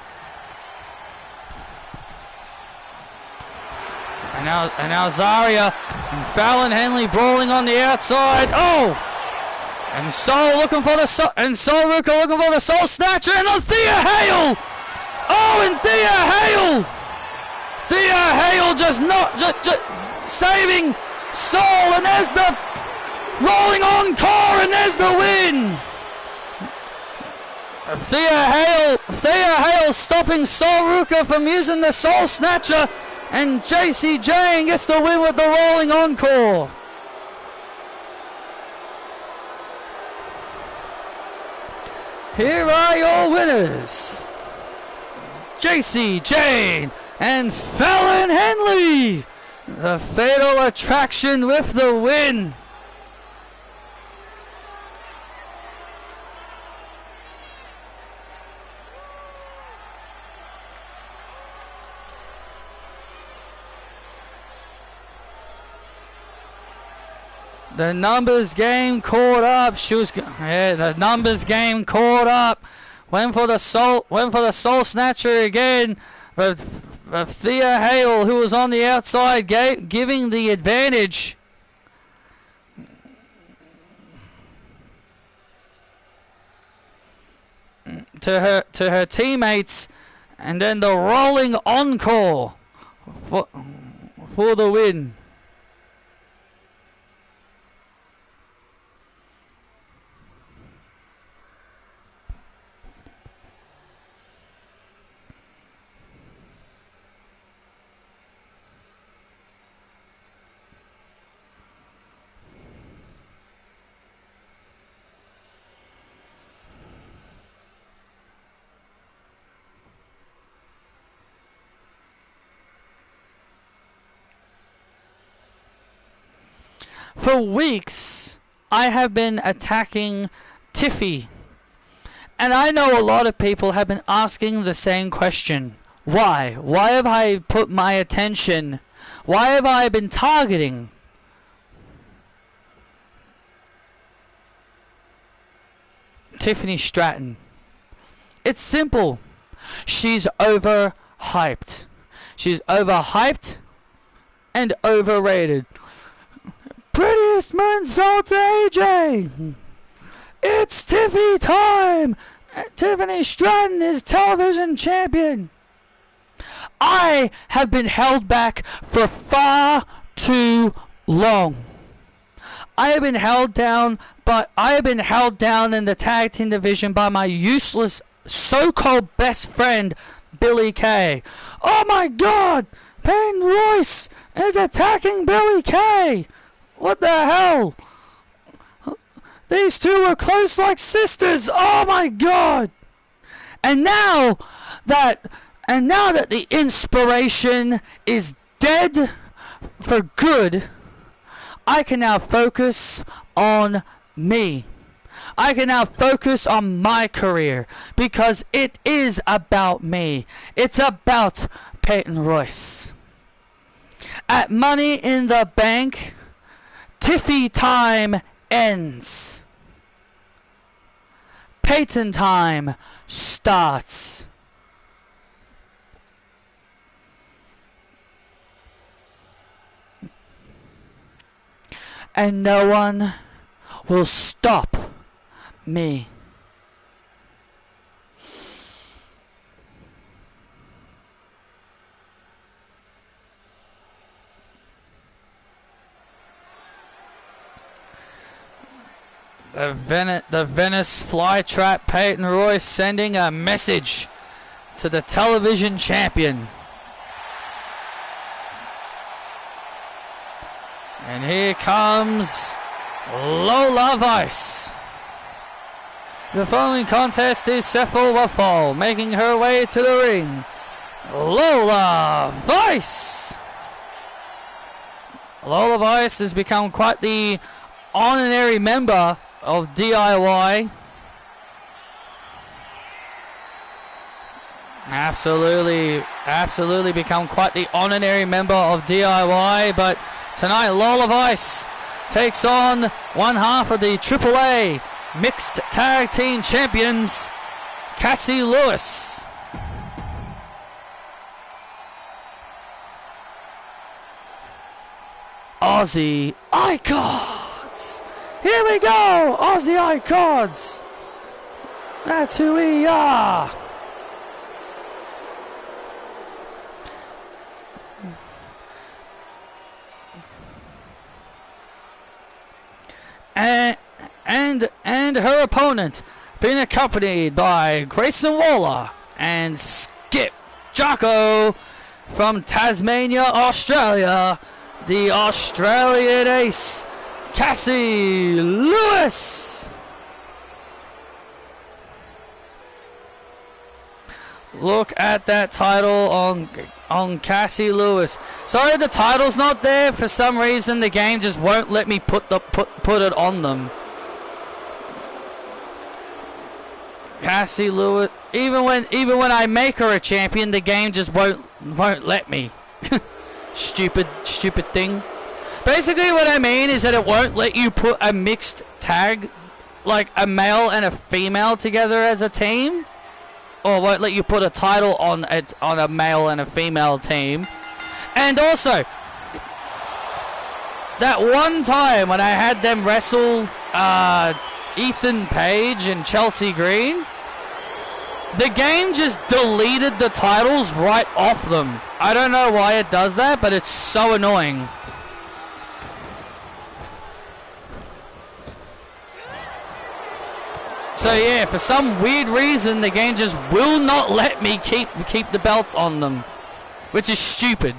And now Zarya and Fallon Henley brawling on the outside. Oh! And Sol looking for the Sol looking for the Soul Snatcher, and Thea Hale! Oh, and Thea Hale just saving Sol, and there's the rolling encore, and there's the win. Thea Hale stopping Sol Ruka from using the Soul Snatcher. And JC Jane gets the win with the rolling encore. Here are your winners, JC Jane and Fallon Henley. The Fatal Attraction with the win. The numbers game caught up. The numbers game caught up. Went for the soul snatcher again. But Thea Hale, who was on the outside, giving the advantage. To her teammates, and then the rolling encore for the win. For weeks, I have been attacking Tiffy. And I know a lot of people have been asking the same question. Why? Why have I put my attention? Why have I been targeting Tiffany Stratton? It's simple. She's overhyped. She's overhyped and overrated. Prettiest moonsault to AJ. It's Tiffy time. Tiffany Stratton is television champion. I have been held back for far too long. I have been held down in the tag team division by my useless so-called best friend, Billy Kay. Oh my God! Peyton Royce is attacking Billy Kay. What the hell? These two were close like sisters. Oh my God! And now that the inspiration is dead for good, I can now focus on me. I can now focus on my career because it is about me. It's about Peyton Royce. At Money in the Bank, Tiffy time ends. Peyton time starts. And no one will stop me. The Venice flytrap Peyton Royce sending a message to the television champion. And here comes Lola Vice. The following contest is set for one fall, making her way to the ring. Lola Vice. Lola Vice has become quite the honorary member of DIY. Absolutely become quite the honorary member of DIY, but tonight Lola Vice takes on one half of the AAA Mixed Tag Team Champions, Cassie Lewis. Aussie Icons. Here we go, Aussie Icons. That's who we are. And her opponent being accompanied by Grayson Waller and Skip Jocko from Tasmania, Australia, the Australian ace, Cassie Lewis. Look at that title on Cassie Lewis. Sorry, the title's not there. For some reason, the game just won't let me put it on them. Cassie Lewis. Even when I make her a champion, the game just won't let me. Stupid thing. Basically, what I mean is that it won't let you put a mixed tag, like a male and a female together as a team. Or won't let you put a title on a male and a female team. And also, that one time when I had them wrestle Ethan Page and Chelsea Green, the game just deleted the titles right off them. I don't know why it does that, but it's so annoying. So yeah, for some weird reason, the game just will not let me keep the belts on them, which is stupid.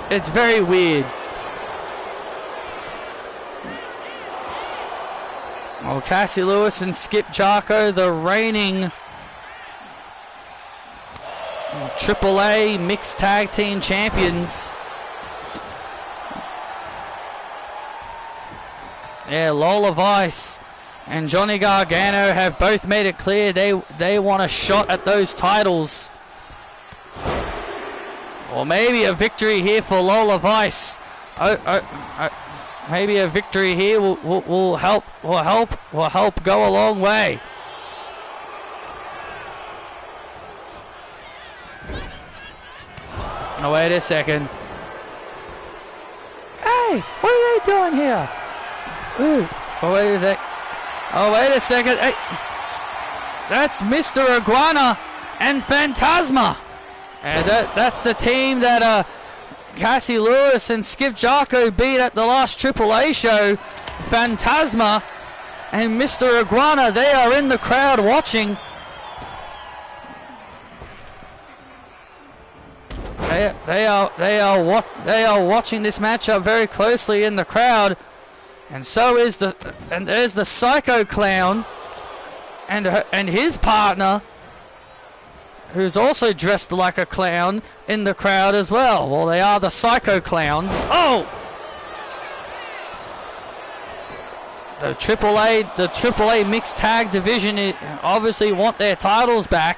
It's very weird. Well, Cassie Lewis and Skip Jocko, the reigning AAA Mixed Tag Team Champions. Yeah, Lola Vice and Johnny Gargano have both made it clear they want a shot at those titles. Or maybe a victory here for Lola Vice. Maybe a victory here will help go a long way. Oh, wait a second. Hey, what are they doing here? Ooh. Oh, wait a sec. Oh, wait a second. Hey. That's Mr. Iguana and Phantasma. And that's the team that Cassie Lewis and Skip Jocko beat at the last AAA show. Phantasma and Mr. Iguana, they are in the crowd watching. They are watching this matchup very closely in the crowd. And so is there's the Psycho Clown and his partner, who's also dressed like a clown, in the crowd as well. Well, they are the Psycho Clowns. Oh! The AAA mixed tag division obviously want their titles back.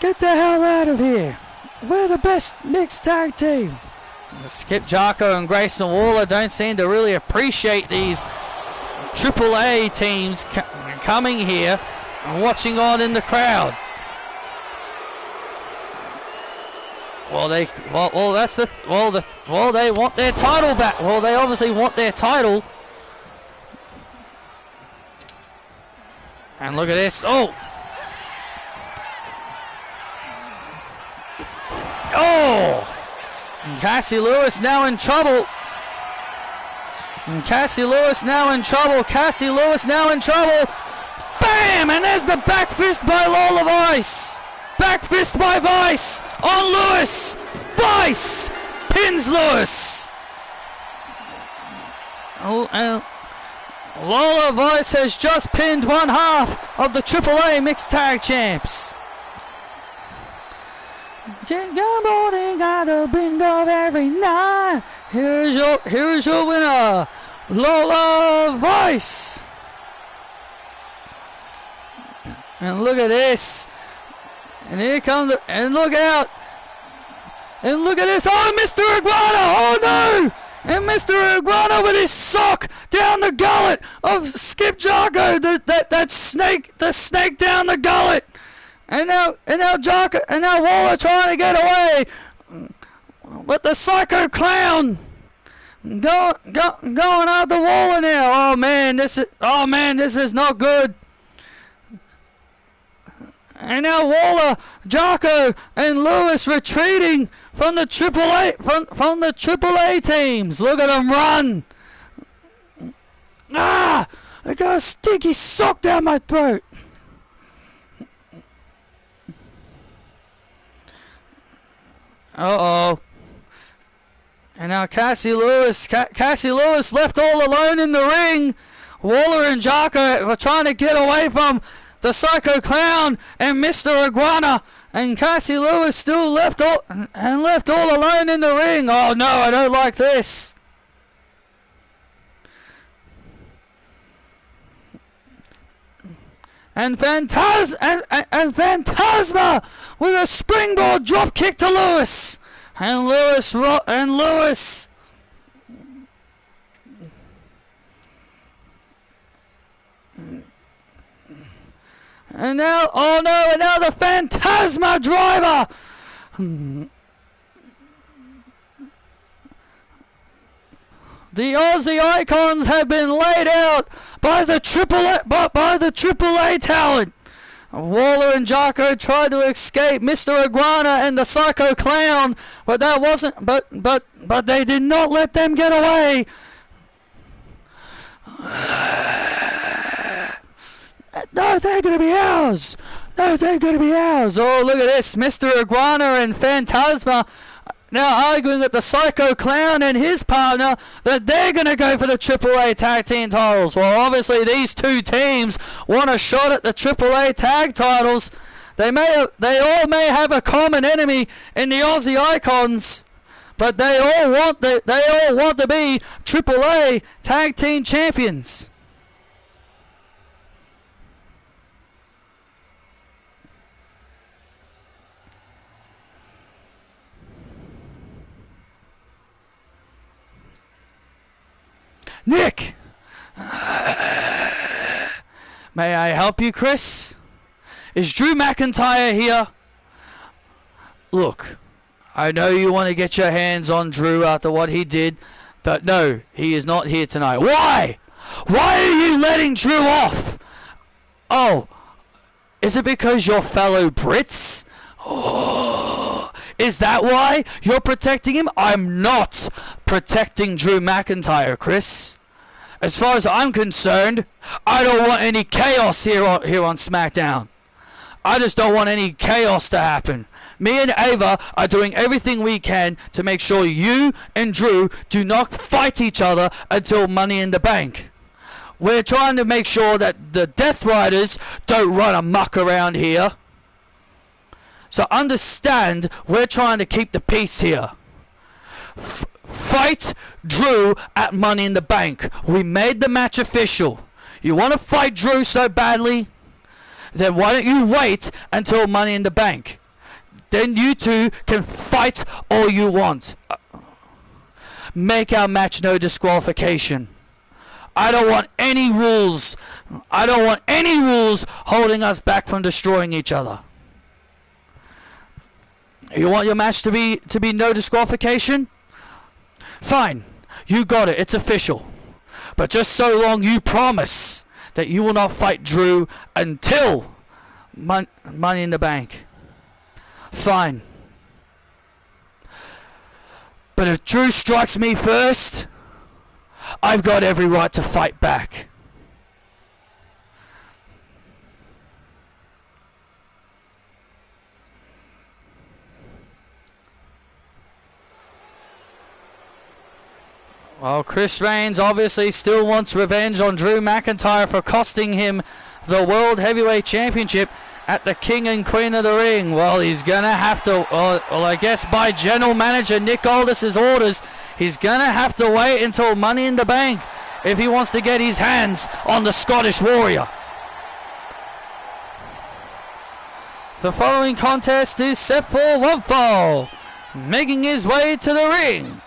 Get the hell out of here. We're the best mixed tag team. Skip Jarko and Grayson Waller don't seem to really appreciate these AAA teams coming here and watching on in the crowd. Well, they want their title back. Well, they obviously want their title. And look at this. Oh. Oh. And Cassie Lewis now in trouble. And Cassie Lewis now in trouble. Cassie Lewis now in trouble. Bam! And there's the back fist by Lola Vice. Back fist by Vice on Lewis. Vice pins Lewis. Oh, and Lola Vice has just pinned one half of the AAA mixed tag champs. Good morning, got a bingo every night. Here's your winner, Lola Vice. And look at this. And here comes and look out. And look at this. Oh, Mr. Iguana. Oh no. And Mr. Iguana with his sock down the gullet of Skip Jarko. That snake, the snake down the gullet. And now Jarko, and now Waller trying to get away. But the Psycho Clown going after Waller now. Oh man, this is not good. And now Waller, Jarko, and Lewis retreating from the AAA teams. Look at them run. Ah! I got a stinky sock down my throat. Uh-oh. And now Cassie Lewis left all alone in the ring. Waller and Jarko were trying to get away from the Psycho Clown and Mr. Iguana, and Cassie Lewis still left all alone in the ring. Oh no, I don't like this. And Phantasma with a springboard drop kick to Lewis, and Lewis. And now, oh no, and now the Phantasma driver. The Aussie Icons have been laid out by the AAA talent. Waller and Jarko tried to escape Mr. Iguana and the Psycho Clown, but that wasn't. But they did not let them get away. No, they're going to be ours. No, they're going to be ours. Oh, look at this. Mr. Iguana and Phantasma now arguing with the Psycho Clown and his partner that they're going to go for the AAA Tag Team titles. Well, obviously these two teams want a shot at the AAA Tag titles. They all may have a common enemy in the Aussie Icons, but they all want to be AAA Tag Team champions. Nick! May I help you, Chris? Is Drew McIntyre here? Look, I know you want to get your hands on Drew after what he did, but no, he is not here tonight. Why? Why are you letting Drew off? Oh, is it because you're fellow Brits? Oh, is that why you're protecting him? I'm not protecting Drew McIntyre, Chris. As far as I'm concerned, I don't want any chaos here on SmackDown. I just don't want any chaos to happen. Me and Ava are doing everything we can to make sure you and Drew do not fight each other until Money in the Bank. We're trying to make sure that the Death Riders don't run amok around here. So understand, we're trying to keep the peace here. Fight Drew at Money in the Bank. We made the match official. You want to fight Drew so badly? Then why don't you wait until Money in the Bank? Then you two can fight all you want. Make our match no disqualification. I don't want any rules. I don't want any rules holding us back from destroying each other. You want your match to be no disqualification? Fine. You got it. It's official. But just so long you promise that you will not fight Drew until Money in the Bank. Fine. But if Drew strikes me first, I've got every right to fight back. Well, Chris Reigns obviously still wants revenge on Drew McIntyre for costing him the World Heavyweight Championship at the King and Queen of the Ring. Well, he's going to have to, well, I guess by General Manager Nick Aldis's orders, he's going to have to wait until Money in the Bank if he wants to get his hands on the Scottish Warrior. The following contest is set for one fall. Making his way to the ring,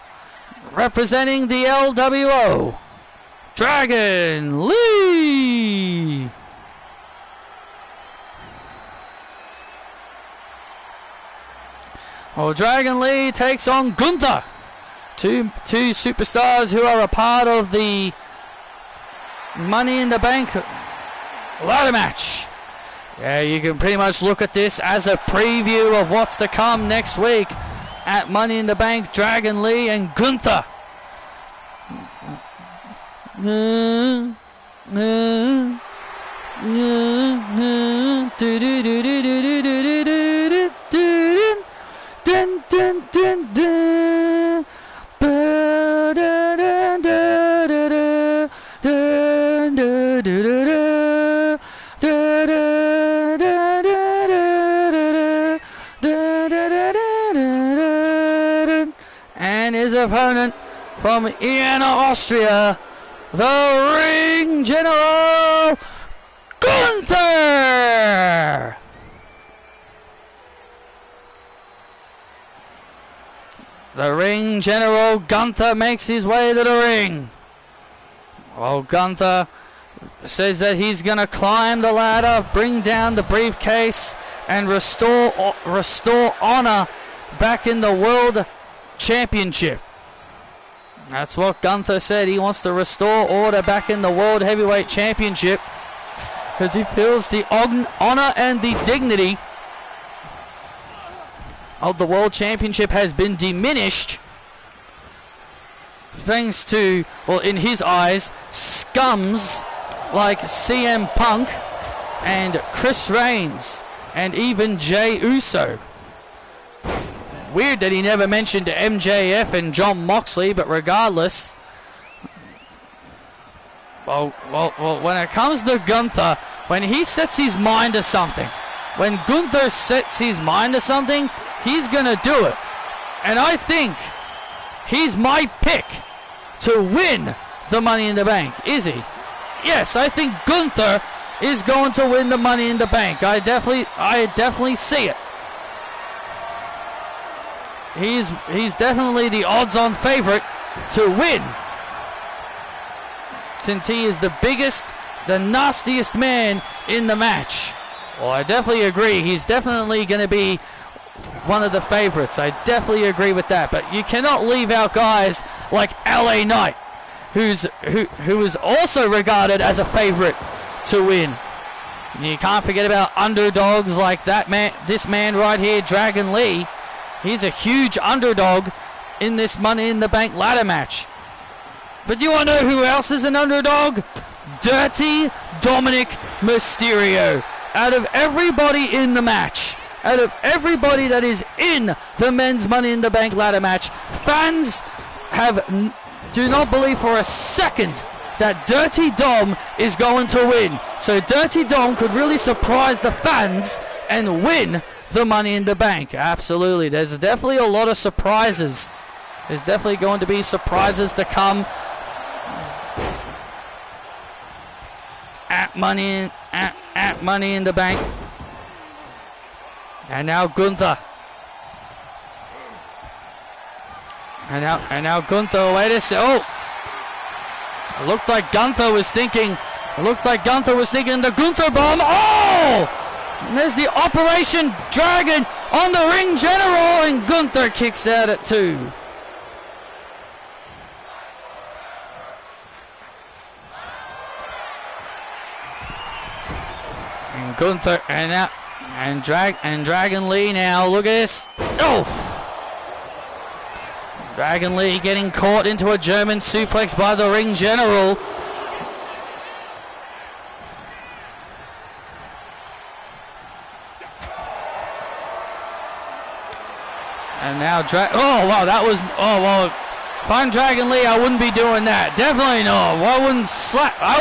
representing the LWO, Dragon Lee. Well, Dragon Lee takes on Gunther. Two superstars who are a part of the Money in the Bank ladder match. Yeah, you can pretty much look at this as a preview of what's to come next week at Money in the Bank. Dragon Lee and Gunther. And his opponent from Vienna, Austria, the Ring General, Gunther! The Ring General Gunther makes his way to the ring. Well, Gunther says that he's going to climb the ladder, bring down the briefcase, and restore honor back in the World Championship. That's what Gunther said. He wants to restore order back in the World Heavyweight Championship because he feels the honor and the dignity of the World Championship has been diminished thanks to, well, in his eyes, scums like CM Punk and Chris Reigns and even Jey Uso. Weird that he never mentioned MJF and Jon Moxley, but regardless, well, when it comes to Gunther, when he sets his mind to something, when Gunther sets his mind to something, he's gonna do it. And I think he's my pick to win the Money in the Bank. Is he? Yes, I think Gunther is going to win the Money in the Bank. I definitely see it. He's definitely the odds-on favorite to win, since he is the biggest, the nastiest man in the match. Well, I definitely agree. He's definitely going to be one of the favorites. I definitely agree with that. But you cannot leave out guys like LA Knight, who is also regarded as a favorite to win. You can't forget about underdogs like that man. This man right here, Dragon Lee. He's a huge underdog in this Money in the Bank ladder match. But you want to know who else is an underdog? Dirty Dominic Mysterio. Out of everybody in the match, out of everybody that is in the men's Money in the Bank ladder match, fans do not believe for a second that Dirty Dom is going to win. So Dirty Dom could really surprise the fans and win the Money in the Bank. Absolutely. There's definitely a lot of surprises. There's definitely going to be surprises to come at Money in the Bank. And now Gunther. And now Gunther. Wait a second. Oh! It looked like Gunther was thinking. The Gunther bomb. Oh! And there's the Operation Dragon on the Ring General, and Gunther kicks out at 2. And Gunther and Dragon Lee now. Look at this. Oh! Dragon Lee getting caught into a German suplex by the Ring General. And now oh wow, that was, oh well, if I'm Dragon Lee, I wouldn't be doing that. Definitely no. I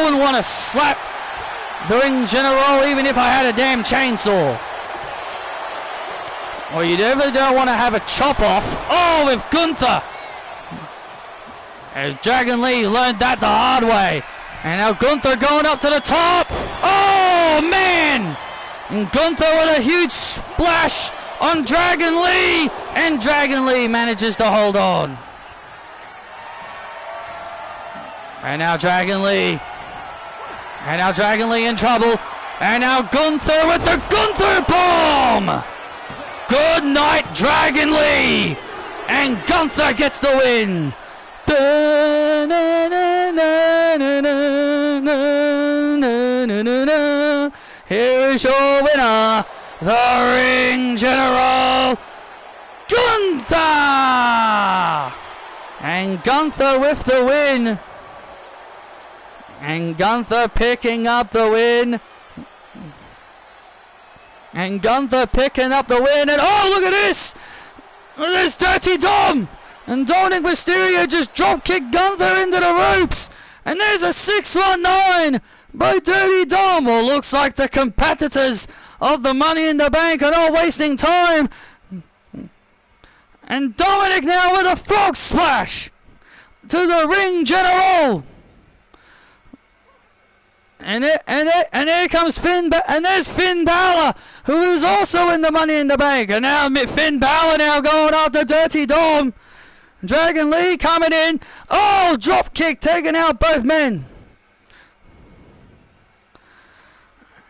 wouldn't want to slap the Ring General even if I had a damn chainsaw. Well, you definitely don't want to have a chop off. Oh, with Gunther. And Dragon Lee learned that the hard way. And now Gunther going up to the top. Oh, man. And Gunther with a huge splash on Dragon Lee. And Dragon Lee manages to hold on. And now Dragon Lee. And now Dragon Lee in trouble. And now Gunther with the Gunther bomb. Good night, Dragon Lee! And Gunther gets the win! Here is your winner, the Ring General, Gunther! And Gunther with the win. And Gunther picking up the win. And Gunther picking up the win. And oh, look at this! Look at this Dirty Dom! And Dominic Mysterio just drop-kicked Gunther into the ropes. And there's a 619 by Dirty Dom. Well, looks like the competitors of the Money in the Bank are not wasting time. And Dominic now with a frog splash to the Ring General. And here comes Finn, and there's Finn Balor, who is also in the Money in the Bank. And now Finn Balor now going after Dirty Dom. Dragon Lee coming in. Oh, drop kick taking out both men.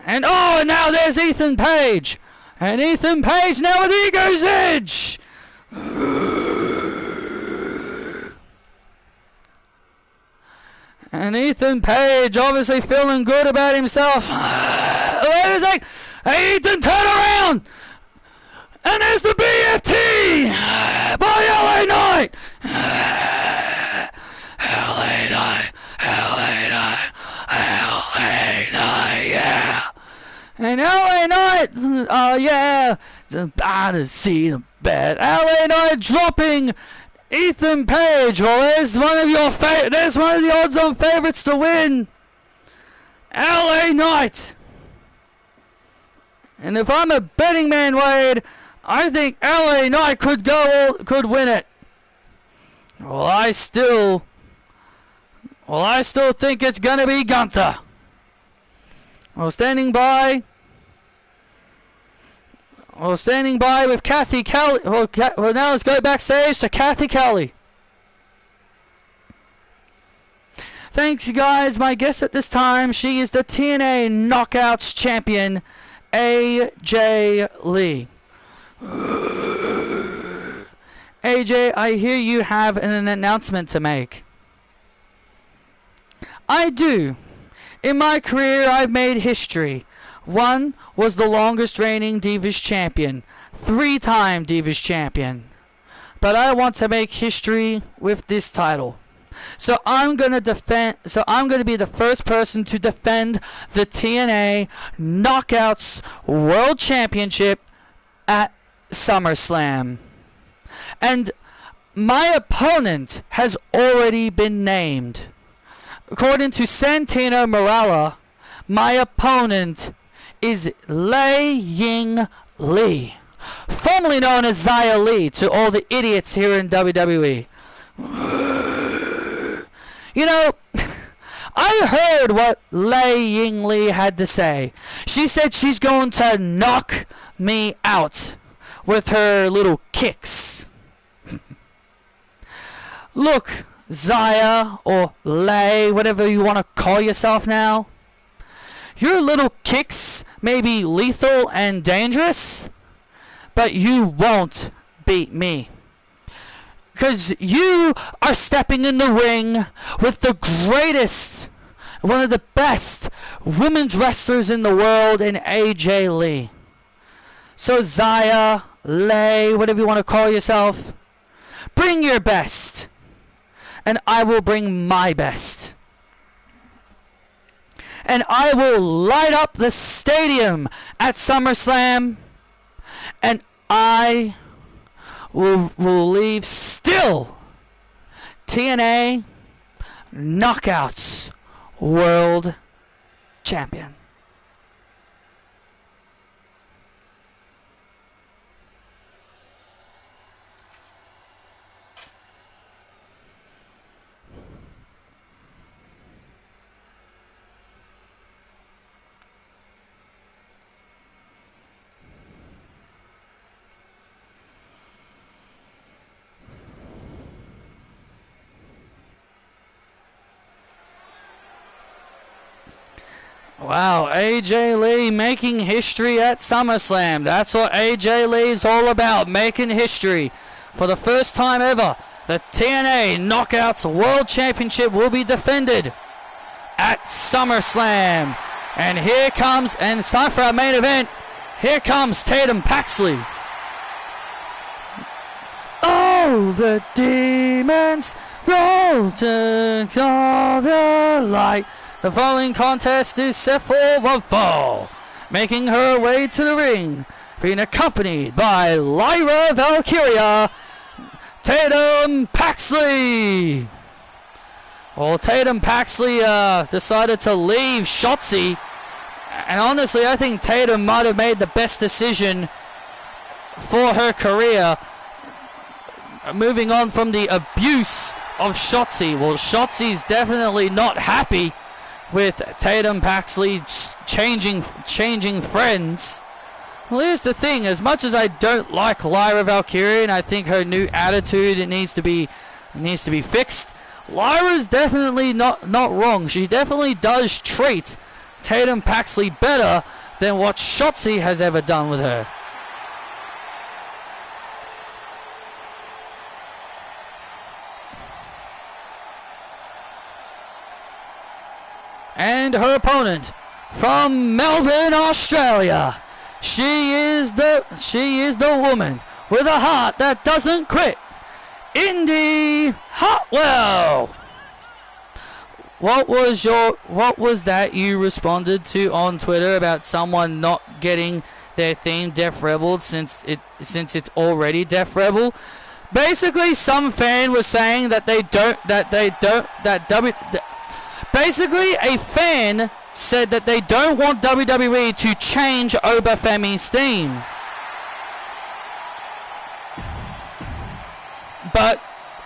And oh, and now there's Ethan Page. And Ethan Page now with Ego's Edge. And Ethan Page obviously feeling good about himself. Wait a sec. Hey, Ethan, turn around. And there's the BFT by LA Knight. LA Knight, LA Knight, LA Knight, yeah. And LA Knight, oh yeah, about to see the bet. LA Knight dropping Ethan Page. Well, there's one of your there's one of the odds-on favorites to win. LA Knight. And if I'm a betting man, Wade, I think LA Knight could win it. Well, I still think it's gonna be Gunther. Well, standing by with Kathy Kelly. Well, now let's go backstage to Kathy Kelly. Thanks, you guys. My guest at this time, she is the TNA Knockouts champion, AJ Lee. AJ, I hear you have an announcement to make. I do. In my career, I've made history. 1 was the longest reigning Divas champion, 3-time Divas champion. But I want to make history with this title. So I'm going to be the first person to defend the TNA Knockouts World Championship at SummerSlam. And my opponent has already been named. According to Santino Marella, my opponent is Lei Ying Lee, formerly known as Xia Li to all the idiots here in WWE. You know, I heard what Lei Ying Lee had to say. She said she's going to knock me out with her little kicks. Look, Xia or Lei, whatever you want to call yourself now, your little kicks may be lethal and dangerous, but you won't beat me. Because you are stepping in the ring with the greatest, one of the best women's wrestlers in the world in AJ Lee. So Xia, Lei, whatever you want to call yourself, bring your best, and I will bring my best. And I will light up the stadium at SummerSlam, and I will leave still TNA Knockouts World Champion. Wow, AJ Lee making history at SummerSlam. That's what AJ Lee is all about, making history. For the first time ever, the TNA Knockouts World Championship will be defended at SummerSlam. And here comes, and it's time for our main event. Here comes Tatum Paxley. Oh, the demons roll to call the light. The following contest is set for one fall, making her way to the ring, being accompanied by Lyra Valkyria, Tatum Paxley. Well, Tatum Paxley decided to leave Shotzi, and honestly, I think Tatum might have made the best decision for her career, moving on from the abuse of Shotzi. Well, Shotzi's definitely not happy with Tatum Paxley changing friends. Well, here's the thing. As much as I don't like Lyra Valkyria, and I think her new attitude needs to be fixed, Lyra's definitely not wrong. She definitely does treat Tatum Paxley better than what Shotzi has ever done with her. And her opponent from Melbourne, Australia. She is the woman with a heart that doesn't quit. Indy Hartwell. What was that you responded to on Twitter about someone not getting their theme Def Rebel since it's already Def Rebel? Basically, some fan was saying basically, a fan said that they don't want WWE to change Obafemi's theme. But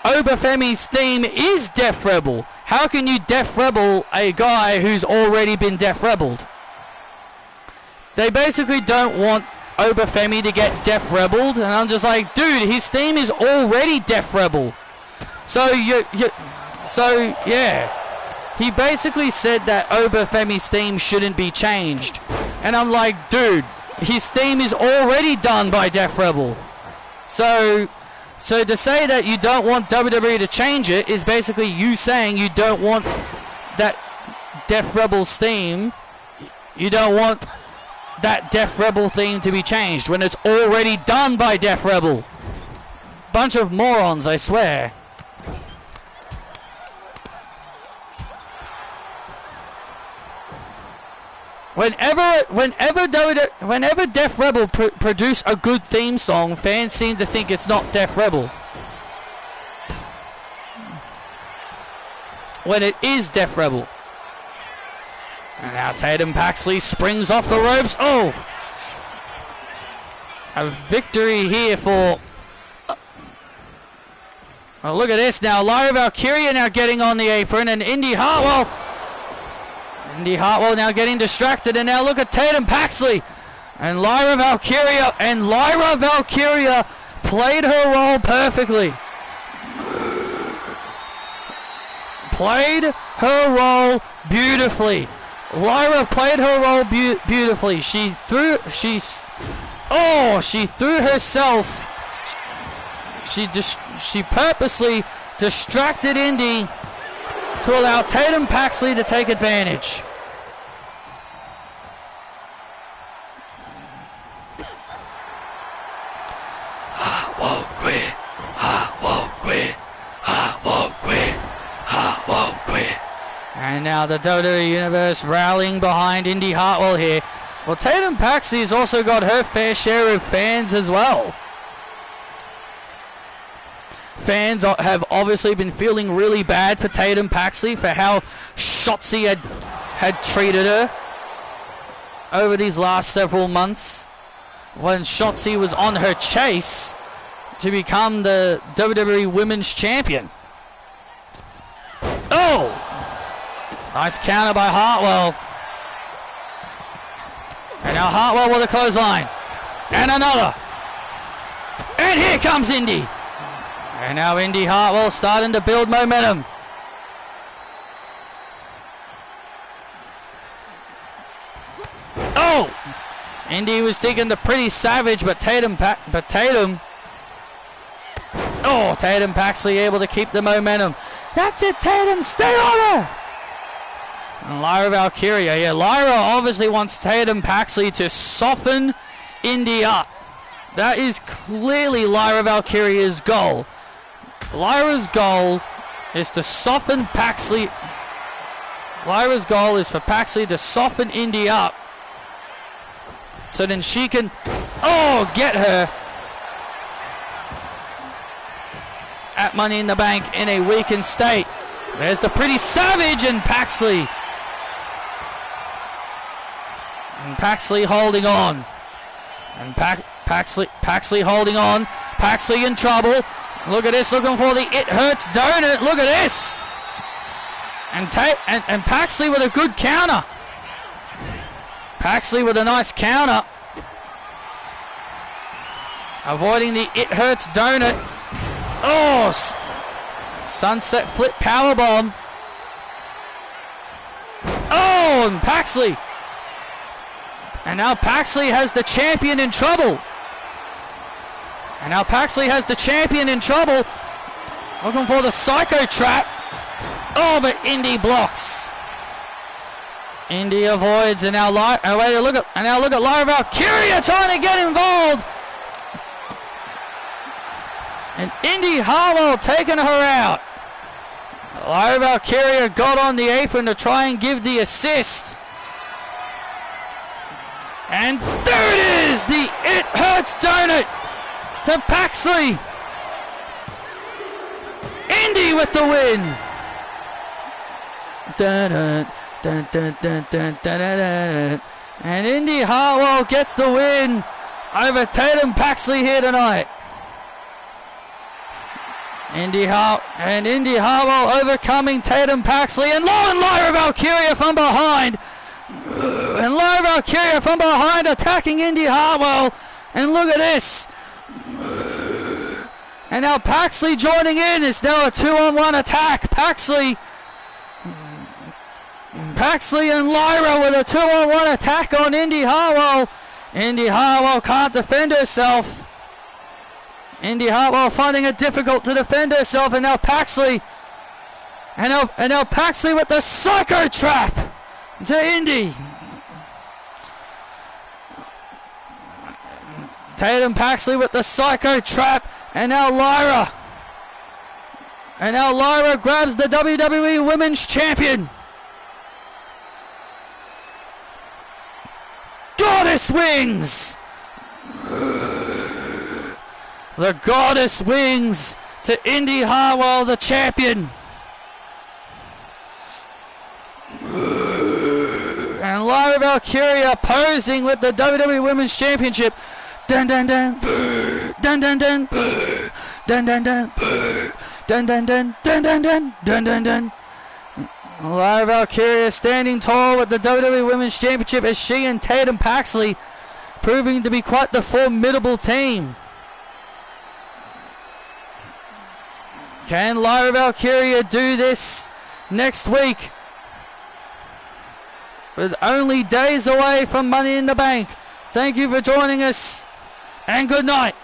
Obafemi's theme is Def Rebel. How can you Def Rebel a guy who's already been Def Rebelled? They basically don't want Obafemi to get Def Rebelled, and I'm just like, dude, his theme is already Def Rebel. So yeah. He basically said that Obafemi's theme shouldn't be changed. And I'm like, dude, his theme is already done by Def Rebel. So to say that you don't want WWE to change it is basically you saying you don't want that Def Rebel's theme. You don't want that Def Rebel theme to be changed when it's already done by Def Rebel. Bunch of morons, I swear. Whenever Def Rebel produce a good theme song, fans seem to think it's not Def Rebel. when it is Death Rebel. And now Tatum Paxley springs off the ropes. Oh! A victory here for... Oh, look at this now. Lyra Valkyria now getting on the apron, and Indy Hartwell now getting distracted, and now look at Tatum Paxley and Lyra Valkyria, and Lyra Valkyria played her role perfectly. Played her role beautifully. Lyra played her role beautifully. She threw herself. She purposely distracted Indy to allow Tatum Paxley to take advantage. I won't quit. I won't quit. I won't quit. I won't quit. And now the WWE Universe rallying behind Indy Hartwell here. Well, Tatum Paxley has also got her fair share of fans as well. Fans have obviously been feeling really bad for Tatum Paxley for how Shotzi had treated her over these last several months, when Shotzi was on her chase to become the WWE Women's Champion. Oh! Nice counter by Hartwell. And now Hartwell with a clothesline. And another. And here comes Indy. And now Indy Hartwell starting to build momentum. Oh! Indy was thinking the pretty savage, but Tatum. Oh, Tatum Paxley able to keep the momentum. That's it, Tatum, stay on her! And Lyra Valkyria, yeah, Lyra obviously wants Tatum Paxley to soften Indy up. That is clearly Lyra Valkyria's goal. Lyra's goal is to soften Paxley. Lyra's goal is for Paxley to soften Indy up, so then she can, get her at Money in the Bank in a weakened state. There's the pretty savage and Paxley. And Paxley holding on. And Paxley holding on. Paxley in trouble. Look at this, looking for the It Hurts donut. Look at this. And Paxley with a good counter. Paxley with a nice counter. Avoiding the It Hurts donut. Oh, sunset flip powerbomb. Oh, and Paxley. And now Paxley has the champion in trouble. And now Paxley has the champion in trouble. Looking for the Psycho Trap. Oh, but Indy blocks. Indy avoids, and now look at Lyra Valkyria trying to get involved. And Indy Hartwell taking her out. Lyra Valkyria got on the apron to try and give the assist. And there it is, the It Hurts donut to Paxley. Indy with the win. Dun, dun, dun, dun, dun, dun, dun, dun, dun. And Indy Hartwell gets the win over Tatum Paxley here tonight. Indy Hartwell overcoming Tatum Paxley, and Lyra Valkyria from behind. And Lyra Valkyria from behind attacking Indy Hartwell. And look at this. And now Paxley joining in. It's now a 2-on-1 attack. Paxley and Lyra with a 2-on-1 attack on Indy Hartwell. Indy Hartwell can't defend herself. Indy Hartwell finding it difficult to defend herself, and now Paxley. And now Paxley with the Psycho Trap to Indy. Tatum Paxley with the Psycho Trap, and now Lyra. And now Lyra grabs the WWE Women's Champion. Goddess Wings! The Goddess Wings to Indy Hartwell, the champion. Lyra Valkyria posing with the WWE Women's Championship. Dun dun dun, dun dun dun, dun dun dun, dun dun dun, dun dun dun, dun dun dun. Lyra Valkyria standing tall with the WWE Women's Championship as she and Tatum Paxley proving to be quite the formidable team. Can Lyra Valkyria do this next week? With only days away from Money in the Bank. Thank you for joining us, and good night.